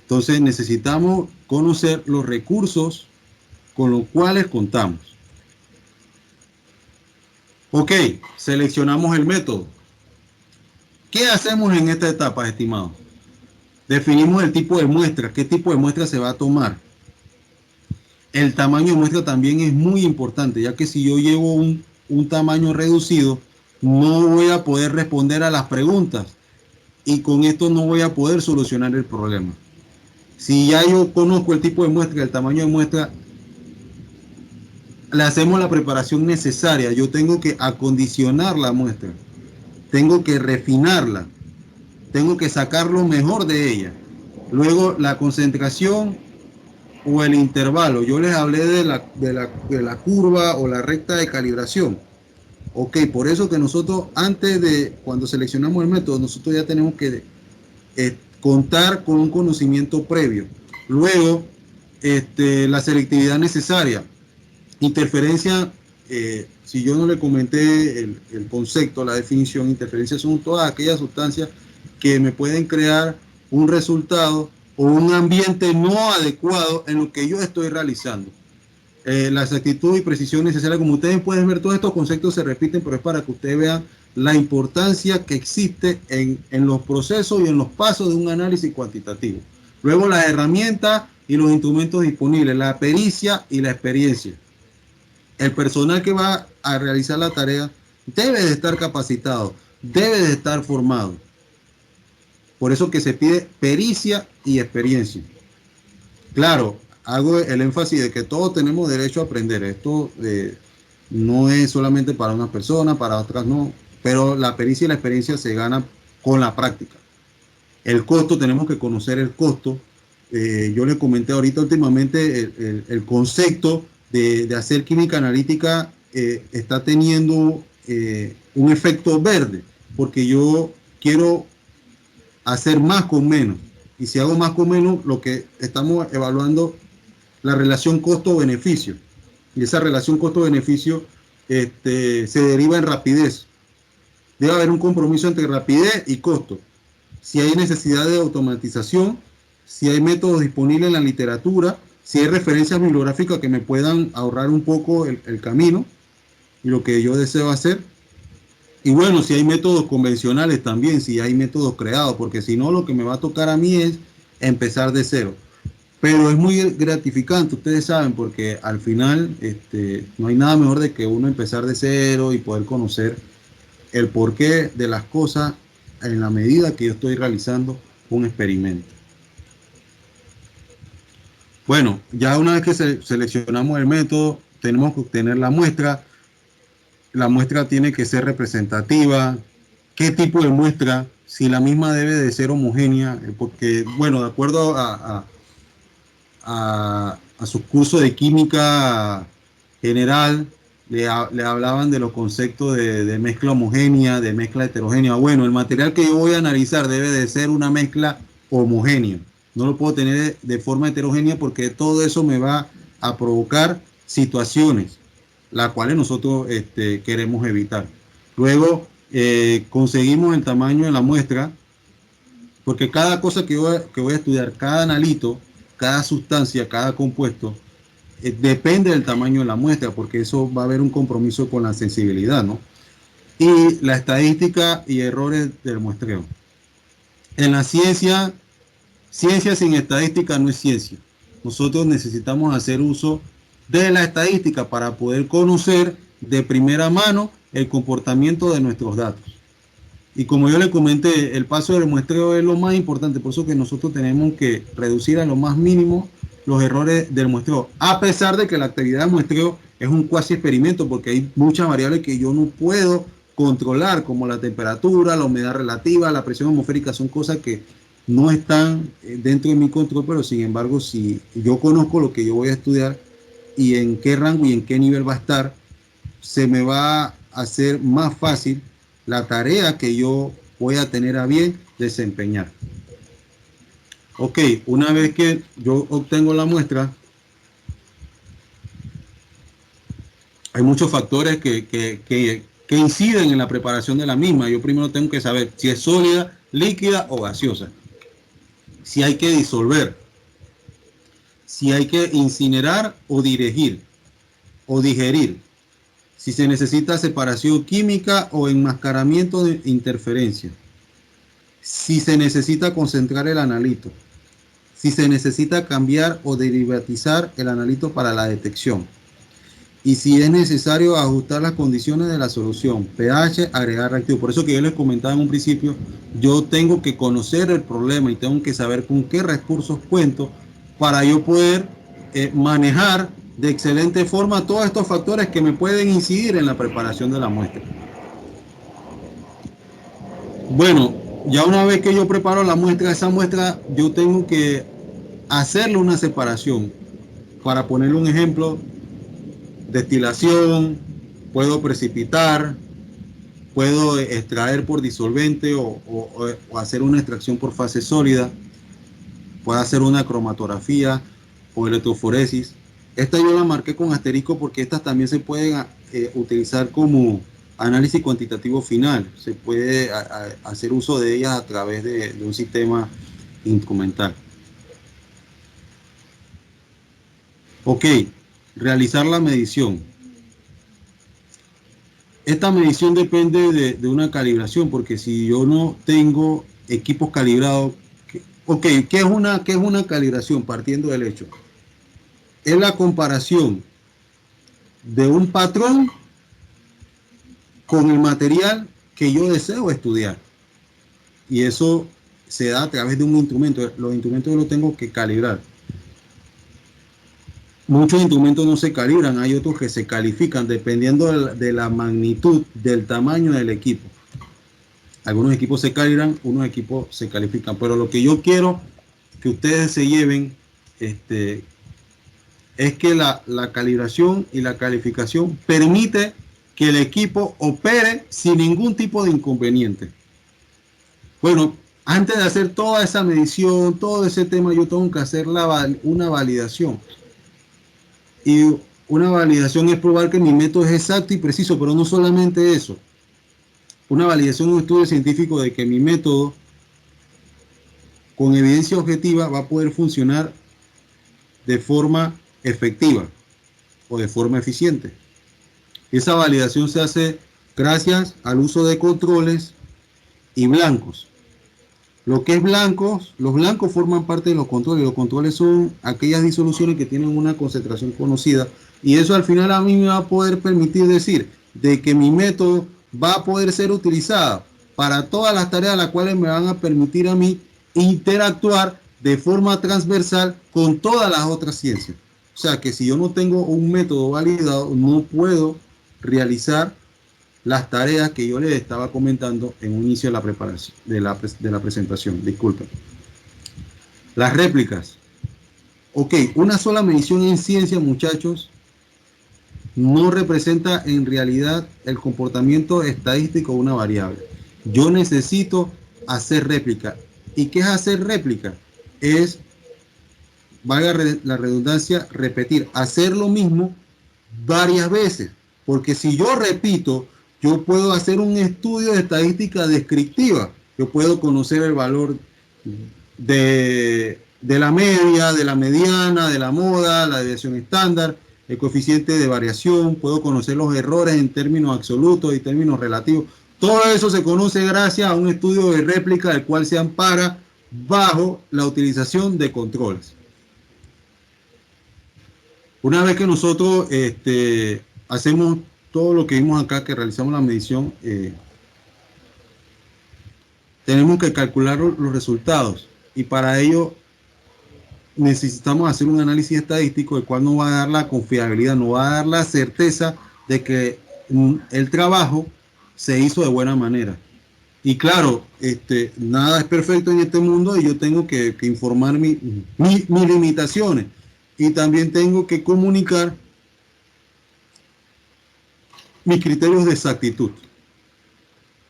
Entonces necesitamos conocer los recursos con los cuales contamos. Ok, seleccionamos el método. ¿Qué hacemos en esta etapa, estimados? Definimos el tipo de muestra, qué tipo de muestra se va a tomar. El tamaño de muestra también es muy importante, ya que si yo llevo un tamaño reducido, no voy a poder responder a las preguntas y con esto no voy a poder solucionar el problema. Si ya yo conozco el tipo de muestra, el tamaño de muestra, le hacemos la preparación necesaria. Yo tengo que acondicionar la muestra, tengo que refinarla, tengo que sacar lo mejor de ella. Luego la concentración o el intervalo. Yo les hablé de la curva o la recta de calibración. Ok, por eso que nosotros antes de cuando seleccionamos el método, nosotros ya tenemos que contar con un conocimiento previo. Luego, la selectividad necesaria. Interferencia, si yo no le comenté el concepto, la definición, interferencias son todas aquellas sustancias que me pueden crear un resultado o un ambiente no adecuado en lo que yo estoy realizando. La exactitud y precisión necesaria, como ustedes pueden ver, todos estos conceptos se repiten, pero es para que ustedes vean la importancia que existe en los procesos y en los pasos de un análisis cuantitativo. Luego las herramientas y los instrumentos disponibles, la pericia y la experiencia. El personal que va a realizar la tarea debe de estar capacitado, debe de estar formado. Por eso que se pide pericia y experiencia. Claro, hago el énfasis de que todos tenemos derecho a aprender. Esto no es solamente para unas personas, para otras no. Pero la pericia y la experiencia se gana con la práctica. El costo, tenemos que conocer el costo. Yo les comenté ahorita últimamente el concepto de hacer química analítica está teniendo un efecto verde, porque yo quiero hacer más con menos. Y si hago más con menos, lo que estamos evaluando la relación costo-beneficio. Y esa relación costo-beneficio se deriva en rapidez. Debe haber un compromiso entre rapidez y costo. Si hay necesidad de automatización, si hay métodos disponibles en la literatura, si hay referencias bibliográficas que me puedan ahorrar un poco el camino y lo que yo deseo hacer. Y bueno, si hay métodos convencionales también, si hay métodos creados, porque si no, lo que me va a tocar a mí es empezar de cero. Pero es muy gratificante, ustedes saben, porque al final no hay nada mejor de que uno empezar de cero y poder conocer el porqué de las cosas en la medida que yo estoy realizando un experimento. Bueno, ya una vez que seleccionamos el método, tenemos que obtener la muestra. La muestra tiene que ser representativa. ¿Qué tipo de muestra? Si la misma debe de ser homogénea, porque, bueno, de acuerdo a su curso de química general, le hablaban de los conceptos de mezcla homogénea, de mezcla heterogénea. Bueno, el material que yo voy a analizar debe de ser una mezcla homogénea. No lo puedo tener de forma heterogénea porque todo eso me va a provocar situaciones, las cuales nosotros queremos evitar. Luego conseguimos el tamaño de la muestra, porque cada cosa que voy a estudiar, cada analito, cada sustancia, cada compuesto, depende del tamaño de la muestra, porque eso va a haber un compromiso con la sensibilidad, ¿no? Y la estadística y errores del muestreo. En la ciencia, ciencia sin estadística no es ciencia. Nosotros necesitamos hacer uso de la estadística para poder conocer de primera mano el comportamiento de nuestros datos. Y como yo le comenté, el paso del muestreo es lo más importante, por eso que nosotros tenemos que reducir a lo más mínimo los errores del muestreo, a pesar de que la actividad de muestreo es un cuasi experimento, porque hay muchas variables que yo no puedo controlar, como la temperatura, la humedad relativa, la presión atmosférica, son cosas que no están dentro de mi control, pero sin embargo, si yo conozco lo que yo voy a estudiar y en qué rango y en qué nivel va a estar, se me va a hacer más fácil la tarea que yo voy a tener a bien desempeñar. Ok, una vez que yo obtengo la muestra, hay muchos factores que inciden en la preparación de la misma. Yo primero tengo que saber si es sólida, líquida o gaseosa, si hay que disolver, si hay que incinerar o digerir, si se necesita separación química o enmascaramiento de interferencia, si se necesita concentrar el analito, si se necesita cambiar o derivatizar el analito para la detección, y si es necesario ajustar las condiciones de la solución, pH, agregar reactivo. Por eso que yo les comentaba en un principio, yo tengo que conocer el problema y tengo que saber con qué recursos cuento para yo poder manejar de excelente forma todos estos factores que me pueden incidir en la preparación de la muestra. Bueno, ya una vez que yo preparo la muestra, esa muestra yo tengo que hacerle una separación. Para ponerle un ejemplo, destilación, puedo precipitar, puedo extraer por disolvente o hacer una extracción por fase sólida, puedo hacer una cromatografía o electroforesis. Esta yo la marqué con asterisco porque estas también se pueden utilizar como análisis cuantitativo final. Se puede hacer uso de ellas a través de un sistema instrumental. Ok, realizar la medición. Esta medición depende de una calibración, porque si yo no tengo equipos calibrados, ok, ¿qué es una calibración? Partiendo del hecho, es la comparación de un patrón con el material que yo deseo estudiar. Y eso se da a través de un instrumento. Los instrumentos yo los tengo que calibrar. Muchos instrumentos no se calibran, hay otros que se califican dependiendo de la magnitud, del tamaño del equipo. Algunos equipos se calibran, unos equipos se califican, pero lo que yo quiero que ustedes se lleven es que la calibración y la calificación permite que el equipo opere sin ningún tipo de inconveniente. Bueno, antes de hacer toda esa medición, todo ese tema, yo tengo que hacer una validación. Y una validación es probar que mi método es exacto y preciso, pero no solamente eso. Una validación es un estudio científico de que mi método, con evidencia objetiva, va a poder funcionar de forma efectiva o de forma eficiente. Esa validación se hace gracias al uso de controles y blancos. Lo que es blancos, los blancos forman parte de los controles. Los controles son aquellas disoluciones que tienen una concentración conocida, y eso al final a mí me va a poder permitir decir de que mi método va a poder ser utilizado para todas las tareas las cuales me van a permitir a mí interactuar de forma transversal con todas las otras ciencias. O sea que si yo no tengo un método validado, no puedo realizar las tareas que yo les estaba comentando en un inicio de la preparación, de la presentación. Disculpen. Las réplicas. Ok, una sola medición en ciencia, muchachos, no representa en realidad el comportamiento estadístico de una variable. Yo necesito hacer réplica. ¿Y qué es hacer réplica? Es, valga la redundancia, repetir, hacer lo mismo varias veces. Porque si yo repito, yo puedo hacer un estudio de estadística descriptiva. Yo puedo conocer el valor de la media, de la mediana, de la moda, la desviación estándar, el coeficiente de variación, puedo conocer los errores en términos absolutos y términos relativos. Todo eso se conoce gracias a un estudio de réplica del cual se ampara bajo la utilización de controles. Una vez que nosotros hacemos todo lo que vimos acá, que realizamos la medición, tenemos que calcular los resultados y para ello necesitamos hacer un análisis estadístico, el cual nos va a dar la confiabilidad, nos va a dar la certeza de que el trabajo se hizo de buena manera. Y claro, nada es perfecto en este mundo y yo tengo que informar mis limitaciones y también tengo que comunicar mis criterios de exactitud.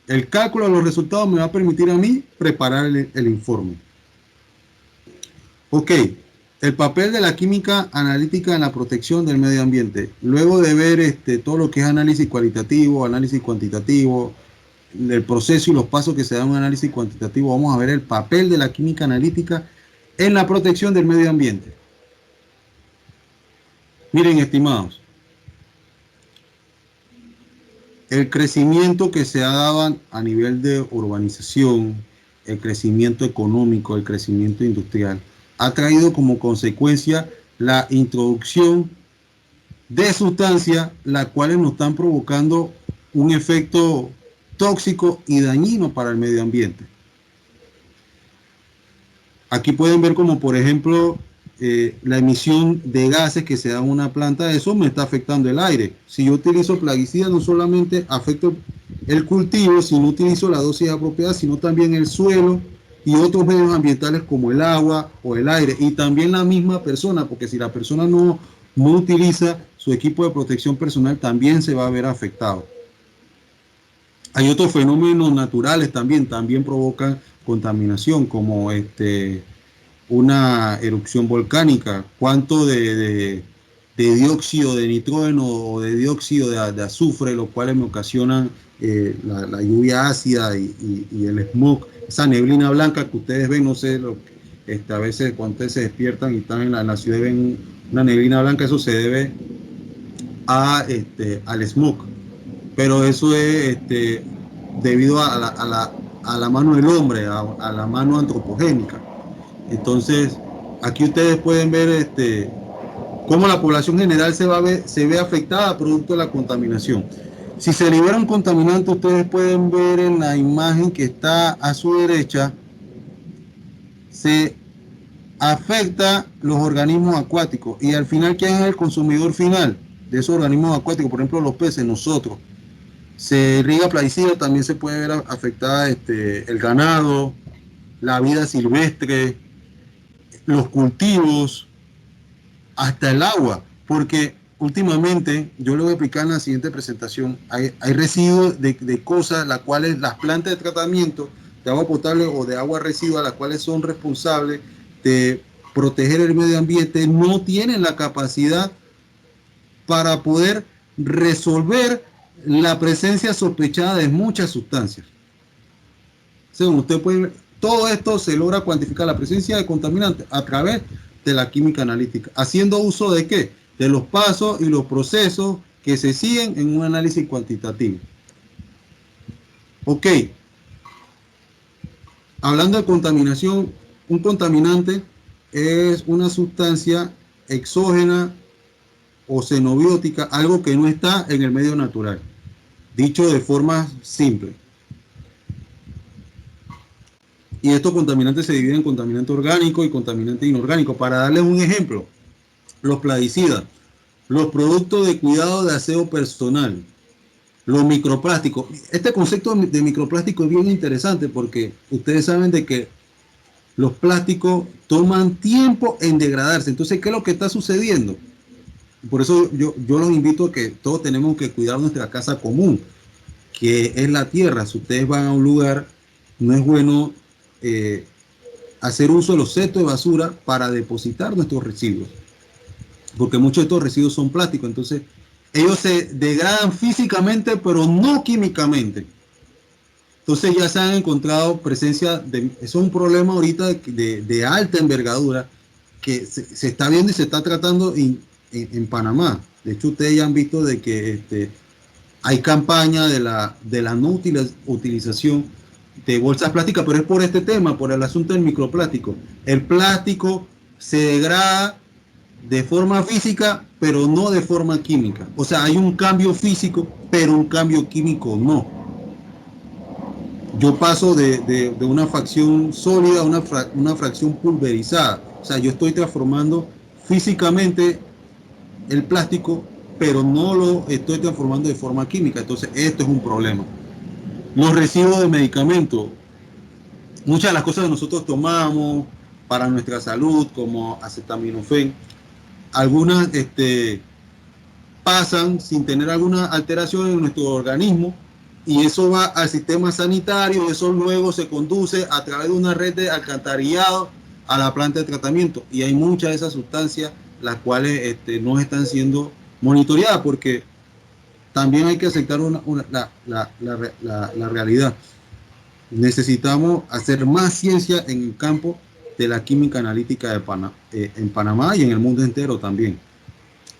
El cálculo de los resultados me va a permitir a mí preparar el informe. Ok, el papel de la química analítica en la protección del medio ambiente. Luego de ver todo lo que es análisis cualitativo, análisis cuantitativo, el proceso y los pasos que se dan en un análisis cuantitativo, vamos a ver el papel de la química analítica en la protección del medio ambiente. Miren, estimados, el crecimiento que se ha dado a nivel de urbanización, el crecimiento económico, el crecimiento industrial, ha traído como consecuencia la introducción de sustancias las cuales nos están provocando un efecto tóxico y dañino para el medio ambiente. Aquí pueden ver como por ejemplo la emisión de gases que se da en una planta, eso me está afectando el aire. Si yo utilizo plaguicidas, no solamente afecto el cultivo, si no utilizo la dosis apropiada, sino también el suelo y otros medios ambientales como el agua o el aire, y también la misma persona, porque si la persona no utiliza su equipo de protección personal, también se va a ver afectado. Hay otros fenómenos naturales también provocan contaminación, como una erupción volcánica, cuánto de dióxido de nitrógeno o de dióxido de azufre, los cuales me ocasionan la lluvia ácida y el smog, esa neblina blanca que ustedes ven, no sé, a veces cuando ustedes se despiertan y están en la ciudad ven una neblina blanca, eso se debe al smog, pero eso es debido a la mano del hombre, a la mano antropogénica. Entonces, aquí ustedes pueden ver cómo la población general se ve afectada producto de la contaminación. Si se libera un contaminante, ustedes pueden ver en la imagen que está a su derecha, se afecta los organismos acuáticos y al final, ¿quién es el consumidor final de esos organismos acuáticos? Por ejemplo, los peces, nosotros. Se riega plaguicida, también se puede ver afectada el ganado, la vida silvestre, los cultivos, hasta el agua, porque últimamente, yo lo voy a explicar en la siguiente presentación, hay residuos de cosas las cuales las plantas de tratamiento de agua potable o de agua residual, las cuales son responsables de proteger el medio ambiente, no tienen la capacidad para poder resolver la presencia sospechada de muchas sustancias. Según usted puede ver, todo esto se logra cuantificar la presencia de contaminantes a través de la química analítica, haciendo uso de qué, de los pasos y los procesos que se siguen en un análisis cuantitativo. Ok, hablando de contaminación, un contaminante es una sustancia exógena o xenobiótica, algo que no está en el medio natural, dicho de forma simple. Y estos contaminantes se dividen en contaminante orgánico y contaminante inorgánico. Para darles un ejemplo, los plaguicidas, los productos de cuidado de aseo personal, los microplásticos. Este concepto de microplástico es bien interesante porque ustedes saben de que los plásticos toman tiempo en degradarse. Entonces, ¿qué es lo que está sucediendo? por eso yo los invito a que todos tenemos que cuidar nuestra casa común, que es la tierra. Si ustedes van a un lugar, no es bueno hacer uso de los cestos de basura para depositar nuestros residuos, porque muchos de estos residuos son plásticos, entonces ellos se degradan físicamente, pero no químicamente. Entonces ya se han encontrado presencia de, eso es un problema ahorita de alta envergadura que se está viendo y se está tratando en Panamá. De hecho, ustedes ya han visto de que hay campaña de la no utilización de bolsas plásticas, pero es por este tema, por el asunto del microplástico. El plástico se degrada de forma física, pero no de forma química. O sea, hay un cambio físico, pero un cambio químico no. Yo paso de una fracción sólida a una fracción pulverizada. O sea, yo estoy transformando físicamente el plástico, pero no lo estoy transformando de forma química. Entonces, esto es un problema. Los residuos de medicamentos. Muchas de las cosas que nosotros tomamos para nuestra salud, como acetaminofén, algunas pasan sin tener alguna alteración en nuestro organismo y eso va al sistema sanitario, eso luego se conduce a través de una red de alcantarillado a la planta de tratamiento y hay muchas de esas sustancias las cuales no están siendo monitoreadas porque también hay que aceptar la realidad. Necesitamos hacer más ciencia en el campo de la química analítica en Panamá y en el mundo entero también.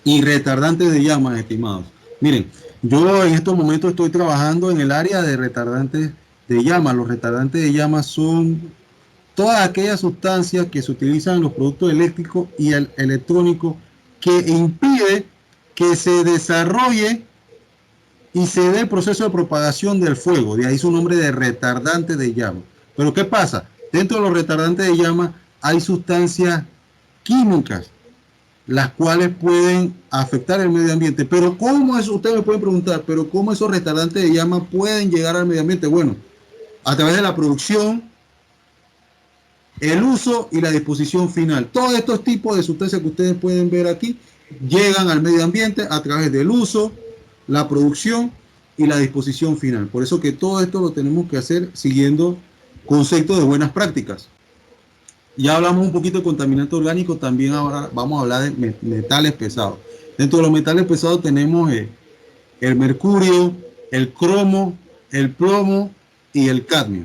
Y retardantes de llamas, estimados. Miren, yo en estos momentos estoy trabajando en el área de retardantes de llamas. Los retardantes de llamas son todas aquellas sustancias que se utilizan en los productos eléctricos y electrónicos que impide que se desarrolle y se dé el proceso de propagación del fuego. De ahí su nombre de retardante de llama. Pero ¿qué pasa? Dentro de los retardantes de llama hay sustancias químicas las cuales pueden afectar el medio ambiente. Pero ¿cómo eso? Ustedes me pueden preguntar, pero ¿cómo esos retardantes de llama pueden llegar al medio ambiente? Bueno, a través de la producción, el uso y la disposición final. Todos estos tipos de sustancias que ustedes pueden ver aquí llegan al medio ambiente a través del uso, la producción y la disposición final. Por eso que todo esto lo tenemos que hacer siguiendo conceptos de buenas prácticas. Ya hablamos un poquito de contaminante orgánico, también ahora vamos a hablar de metales pesados. Dentro de los metales pesados tenemos el mercurio, el cromo, el plomo y el cadmio.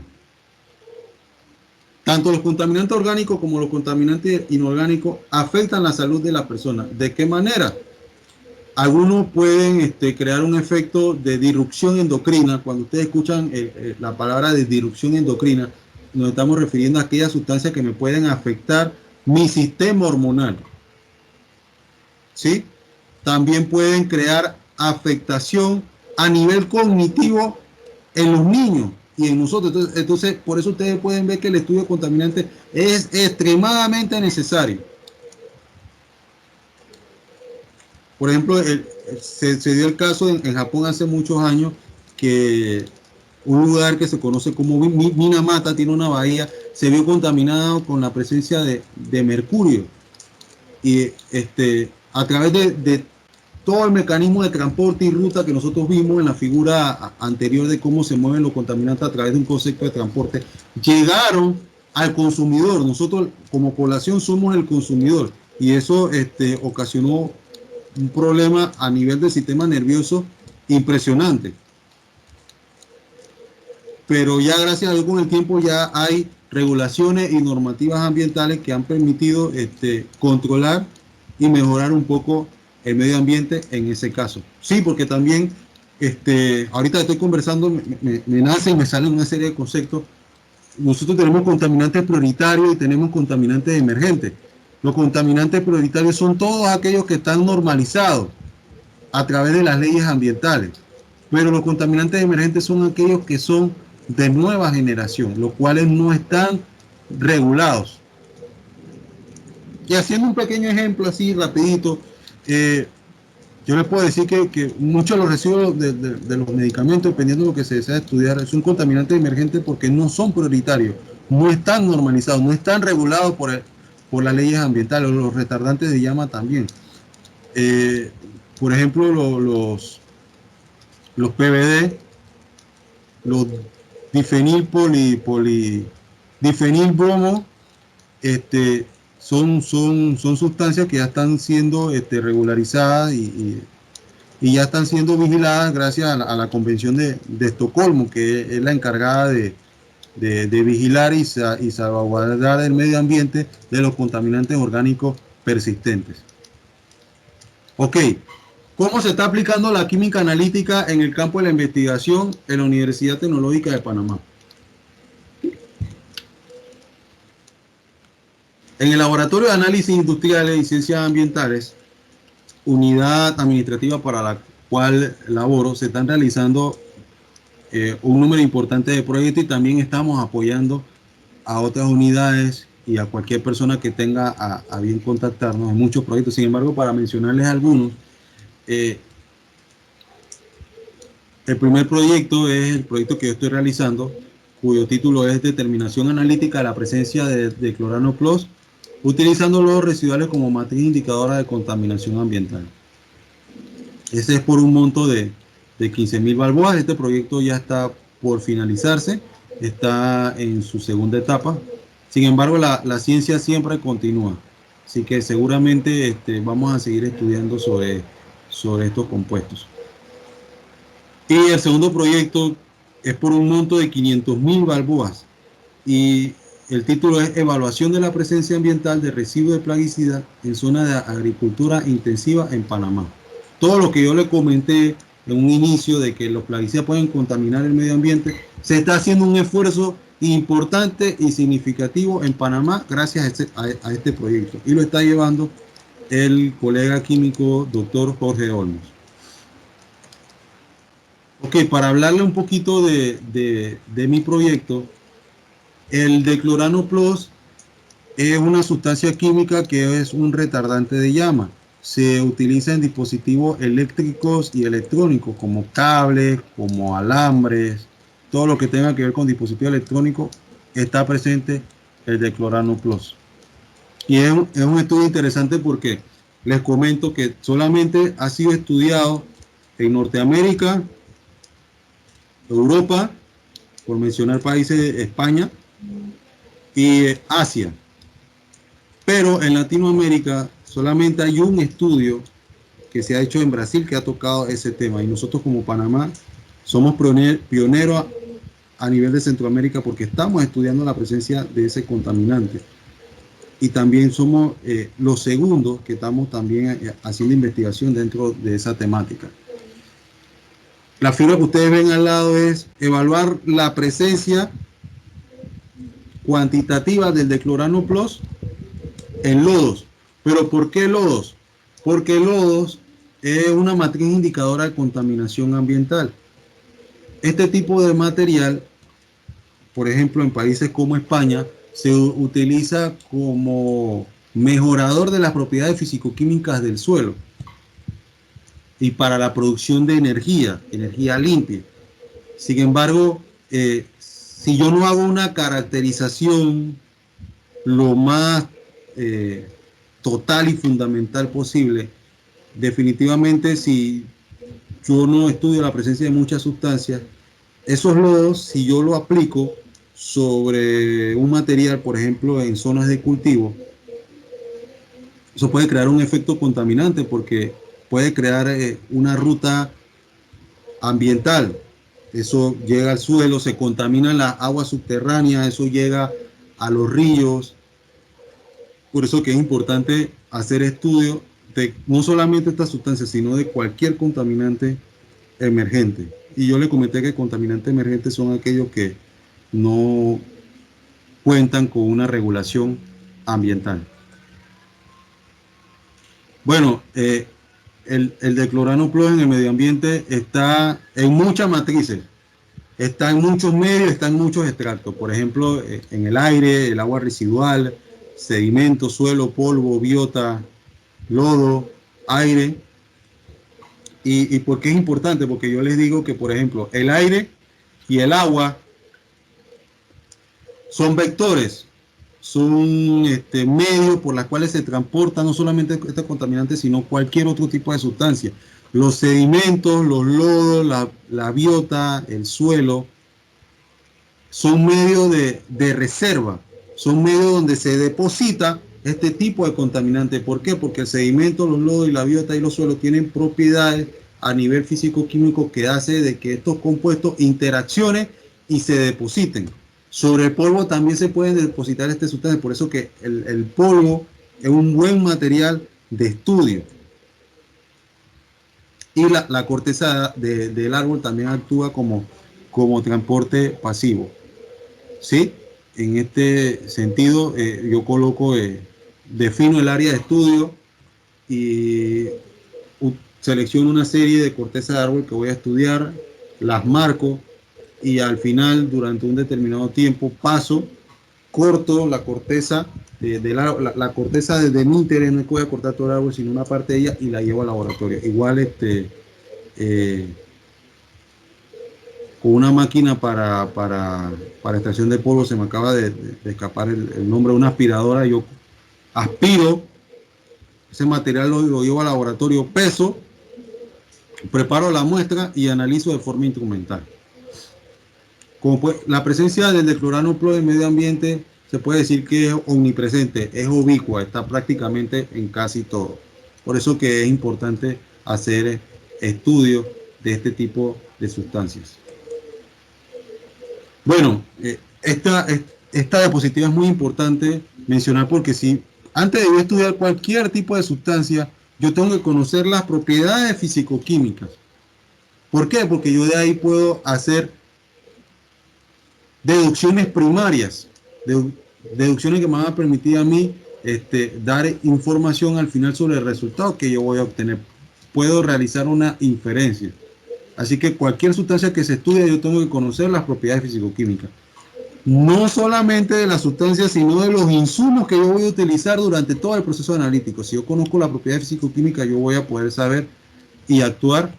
Tanto los contaminantes orgánicos como los contaminantes inorgánicos afectan la salud de la persona. ¿De qué manera? Algunos pueden crear un efecto de disrupción endocrina. Cuando ustedes escuchan la palabra de disrupción endocrina, nos estamos refiriendo a aquellas sustancias que me pueden afectar mi sistema hormonal. ¿Sí? También pueden crear afectación a nivel cognitivo en los niños y en nosotros. Entonces, por eso ustedes pueden ver que el estudio de contaminantes es extremadamente necesario. Por ejemplo, se dio el caso en Japón hace muchos años que un lugar que se conoce como Minamata, tiene una bahía, se vio contaminado con la presencia de mercurio. Y a través de todo el mecanismo de transporte y ruta que nosotros vimos en la figura anterior de cómo se mueven los contaminantes a través de un concepto de transporte, llegaron al consumidor. Nosotros como población somos el consumidor y eso ocasionó un problema a nivel del sistema nervioso impresionante. Pero ya gracias a Dios con el tiempo ya hay regulaciones y normativas ambientales que han permitido controlar y mejorar un poco el medio ambiente en ese caso. Sí, porque también ahorita estoy conversando, me nace y me salen una serie de conceptos. Nosotros tenemos contaminantes prioritarios y tenemos contaminantes emergentes. Los contaminantes prioritarios son todos aquellos que están normalizados a través de las leyes ambientales. Pero los contaminantes emergentes son aquellos que son de nueva generación, los cuales no están regulados. Y haciendo un pequeño ejemplo así rapidito, yo les puedo decir que muchos de los residuos de los medicamentos, dependiendo de lo que se desea estudiar, son contaminantes emergentes porque no son prioritarios, no están normalizados, no están regulados por las leyes ambientales, los retardantes de llama también. Eh, por ejemplo, los PVD, los difenil bromo, este, son sustancias que ya están siendo regularizadas y ya están siendo vigiladas gracias a la Convención de Estocolmo, que es la encargada de vigilar y salvaguardar el medio ambiente de los contaminantes orgánicos persistentes. Ok, ¿cómo se está aplicando la química analítica en el campo de la investigación en la Universidad Tecnológica de Panamá? En el Laboratorio de Análisis Industriales y Ciencias Ambientales, unidad administrativa para la cual laboro, se están realizando un número importante de proyectos y también estamos apoyando a otras unidades y a cualquier persona que tenga a bien contactarnos en muchos proyectos. Sin embargo, para mencionarles algunos, eh, el primer proyecto es el proyecto que yo estoy realizando, cuyo título es Determinación Analítica de la presencia de clorano plus, utilizando los residuales como matriz indicadora de contaminación ambiental. Ese es por un monto de 15.000 balboas. Este proyecto ya está por finalizarse, está en su segunda etapa. Sin embargo, la ciencia siempre continúa. Así que seguramente vamos a seguir estudiando sobre estos compuestos. Y el segundo proyecto es por un monto de 500.000 balboas. Y el título es Evaluación de la presencia ambiental de residuos de plaguicida en zona de agricultura intensiva en Panamá. Todo lo que yo le comenté en un inicio de que los plaguicidas pueden contaminar el medio ambiente, se está haciendo un esfuerzo importante y significativo en Panamá gracias a este proyecto. Y lo está llevando el colega químico doctor Jorge Olmos. Ok, para hablarle un poquito de mi proyecto, el declorano plus es una sustancia química que es un retardante de llama. Se utiliza en dispositivos eléctricos y electrónicos como cables, como alambres, todo lo que tenga que ver con dispositivos electrónicos está presente el declorano plus. Y es un estudio interesante porque les comento que solamente ha sido estudiado en Norteamérica, Europa, por mencionar países, España y Asia. Pero en Latinoamérica solamente hay un estudio que se ha hecho en Brasil que ha tocado ese tema. Y nosotros como Panamá somos pioneros a nivel de Centroamérica porque estamos estudiando la presencia de ese contaminante. Y también somos los segundos que estamos también haciendo investigación dentro de esa temática. La figura que ustedes ven al lado es evaluar la presencia cuantitativa del declorano plus en lodos. ¿Pero por qué lodos? Porque lodos es una matriz indicadora de contaminación ambiental. Este tipo de material, por ejemplo, en países como España, se utiliza como mejorador de las propiedades fisicoquímicas del suelo y para la producción de energía limpia. Sin embargo, si yo no hago una caracterización lo más total y fundamental posible, definitivamente si yo no estudio la presencia de muchas sustancias, esos lodos, si yo lo aplico sobre un material, por ejemplo, en zonas de cultivo, eso puede crear un efecto contaminante porque puede crear una ruta ambiental. Eso llega al suelo, se contaminan las aguas subterráneas, eso llega a los ríos. Por eso que es importante hacer estudios de no solamente estas sustancias, sino de cualquier contaminante emergente. Y yo le comenté que contaminantes emergentes son aquellos que no cuentan con una regulación ambiental. Bueno, el declorano plus en el medio ambiente está en muchas matrices, está en muchos medios, está en muchos extractos. Por ejemplo, en el aire, el agua residual, sedimento, suelo, polvo, biota, lodo, aire. ¿Y por qué es importante? Porque yo les digo que, por ejemplo, el aire y el agua son vectores. son medios por los cuales se transporta no solamente este contaminante, sino cualquier otro tipo de sustancia. Los sedimentos, los lodos, la biota, el suelo, son medios de reserva, son medios donde se deposita este tipo de contaminante. ¿Por qué? Porque el sedimento, los lodos y la biota y los suelos tienen propiedades a nivel físico-químico que hace de que estos compuestos interaccionen y se depositen. Sobre el polvo también se pueden depositar estas sustancias, por eso que el polvo es un buen material de estudio. Y la corteza del árbol también actúa como transporte pasivo. ¿Sí? En este sentido, yo coloco, defino el área de estudio y selecciono una serie de cortezas de árbol que voy a estudiar, las marco y al final, durante un determinado tiempo, corto la corteza la corteza de mi interés, no es que voy a cortar todo el árbol, sino una parte de ella y la llevo al laboratorio. Igual eh, con una máquina para extracción de polvo, se me acaba de escapar el nombre de una aspiradora. Yo aspiro ese material, lo llevo al laboratorio, peso, preparo la muestra y analizo de forma instrumental. Como la presencia del declorano plus en medio ambiente se puede decir que es omnipresente, es ubicua, está prácticamente en casi todo. Por eso que es importante hacer estudios de este tipo de sustancias. Bueno, esta diapositiva es muy importante mencionar porque si antes de yo estudiar cualquier tipo de sustancia, yo tengo que conocer las propiedades físico-químicas. ¿Por qué? Porque yo de ahí puedo hacer deducciones primarias, deducciones que me van a permitir a mí dar información al final sobre el resultado que yo voy a obtener. Puedo realizar una inferencia. Así que cualquier sustancia que se estudie, yo tengo que conocer las propiedades físico-químicas. No solamente de las sustancias, sino de los insumos que yo voy a utilizar durante todo el proceso analítico. Si yo conozco la propiedad físico-química, yo voy a poder saber y actuar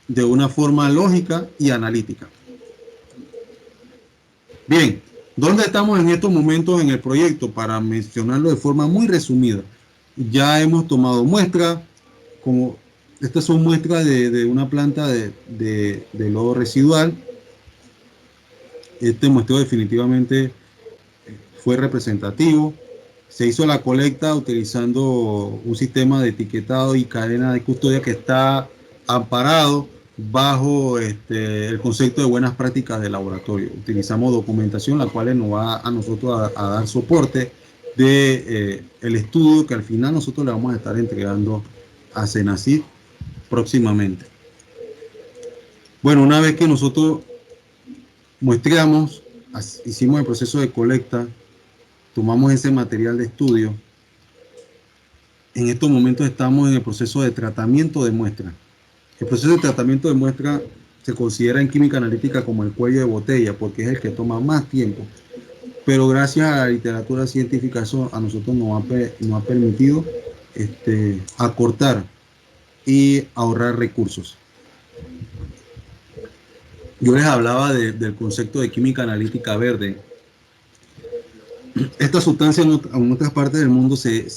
de una forma lógica y analítica. Bien, ¿dónde estamos en estos momentos en el proyecto? Para mencionarlo de forma muy resumida. Ya hemos tomado muestras, como estas son muestras de una planta de lodo residual. Este muestreo definitivamente fue representativo. Se hizo la colecta utilizando un sistema de etiquetado y cadena de custodia que está amparado bajo el concepto de buenas prácticas de laboratorio. Utilizamos documentación la cual nos va a nosotros a dar soporte de el estudio que al final nosotros le vamos a estar entregando a Senacid próximamente. Bueno, una vez que nosotros muestreamos, hicimos el proceso de colecta, tomamos ese material de estudio, en estos momentos estamos en el proceso de tratamiento de muestra. El proceso de tratamiento de muestra se considera en química analítica como el cuello de botella, porque es el que toma más tiempo. Pero gracias a la literatura científica, eso a nosotros nos ha permitido acortar y ahorrar recursos. Yo les hablaba del concepto de química analítica verde. Esta sustancia en otras partes del mundo se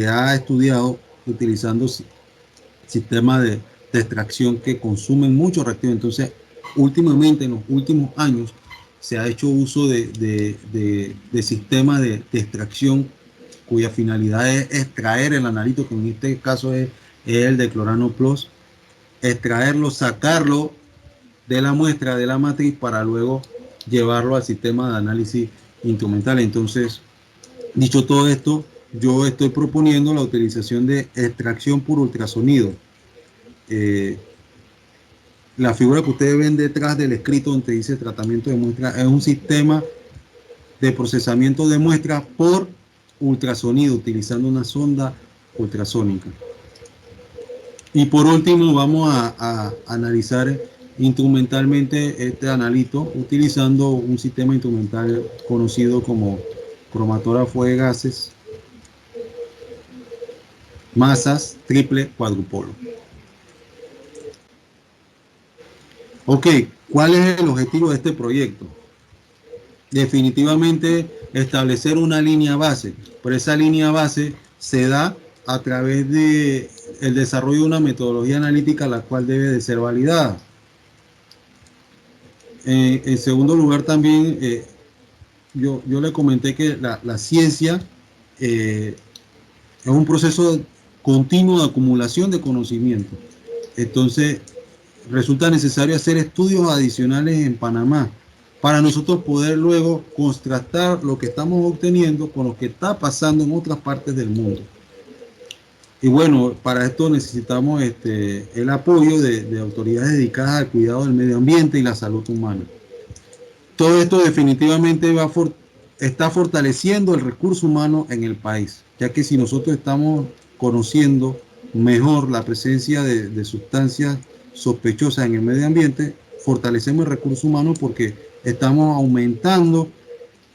ha estudiado utilizando sistemas de extracción que consumen mucho reactivo. Entonces, últimamente, en los últimos años, se ha hecho uso de sistemas de extracción cuya finalidad es extraer el analito, que en este caso es el declorano plus, extraerlo, sacarlo de la muestra, de la matriz, para luego llevarlo al sistema de análisis instrumental. Entonces, dicho todo esto, yo estoy proponiendo la utilización de extracción por ultrasonido. La figura que ustedes ven detrás del escrito donde dice tratamiento de muestra es un sistema de procesamiento de muestras por ultrasonido, utilizando una sonda ultrasónica. Y por último, vamos a analizar instrumentalmente este analito utilizando un sistema instrumental conocido como cromatógrafo de gases, masas, triple, cuadrupolo. Ok, ¿cuál es el objetivo de este proyecto? Definitivamente establecer una línea base, pero esa línea base se da a través de el desarrollo de una metodología analítica la cual debe de ser validada. En segundo lugar también, yo le comenté que la ciencia es un proceso continuo de acumulación de conocimiento. Entonces, resulta necesario hacer estudios adicionales en Panamá para nosotros poder luego contrastar lo que estamos obteniendo con lo que está pasando en otras partes del mundo. Y bueno, para esto necesitamos el apoyo de autoridades dedicadas al cuidado del medio ambiente y la salud humana. Todo esto definitivamente está fortaleciendo el recurso humano en el país, ya que si nosotros estamos conociendo mejor la presencia de sustancias sospechosas en el medio ambiente, fortalecemos el recurso humano porque estamos aumentando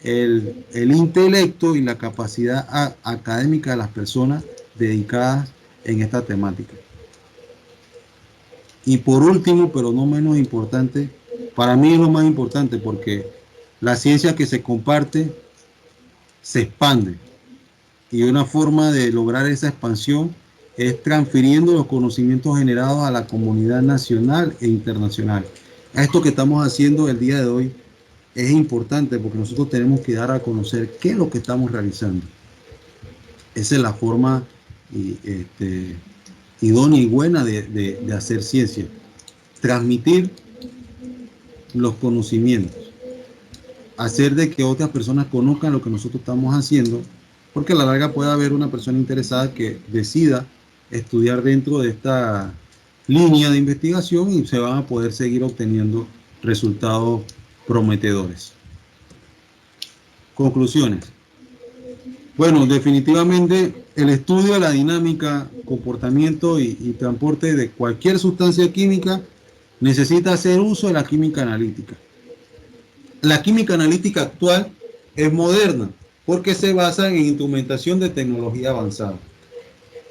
el intelecto y la capacidad académica de las personas dedicadas en esta temática. Y por último, pero no menos importante, para mí es lo más importante porque la ciencia que se comparte se expande. Y una forma de lograr esa expansión es transfiriendo los conocimientos generados a la comunidad nacional e internacional. Esto que estamos haciendo el día de hoy es importante porque nosotros tenemos que dar a conocer qué es lo que estamos realizando. Esa es la forma idónea y buena de hacer ciencia. Transmitir los conocimientos. Hacer de que otras personas conozcan lo que nosotros estamos haciendo, porque a la larga puede haber una persona interesada que decida estudiar dentro de esta línea de investigación y se van a poder seguir obteniendo resultados prometedores. Conclusiones. Bueno, definitivamente el estudio de la dinámica, comportamiento y transporte de cualquier sustancia química necesita hacer uso de la química analítica. La química analítica actual es moderna porque se basa en instrumentación de tecnología avanzada.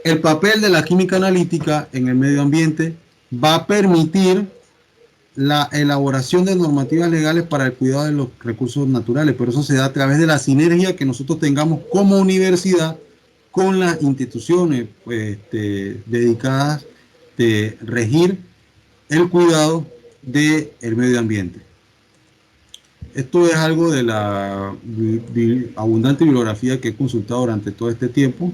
El papel de la química analítica en el medio ambiente va a permitir la elaboración de normativas legales para el cuidado de los recursos naturales, pero eso se da a través de la sinergia que nosotros tengamos como universidad con las instituciones dedicadas de regir el cuidado del medio ambiente. Esto es algo de la abundante bibliografía que he consultado durante todo este tiempo.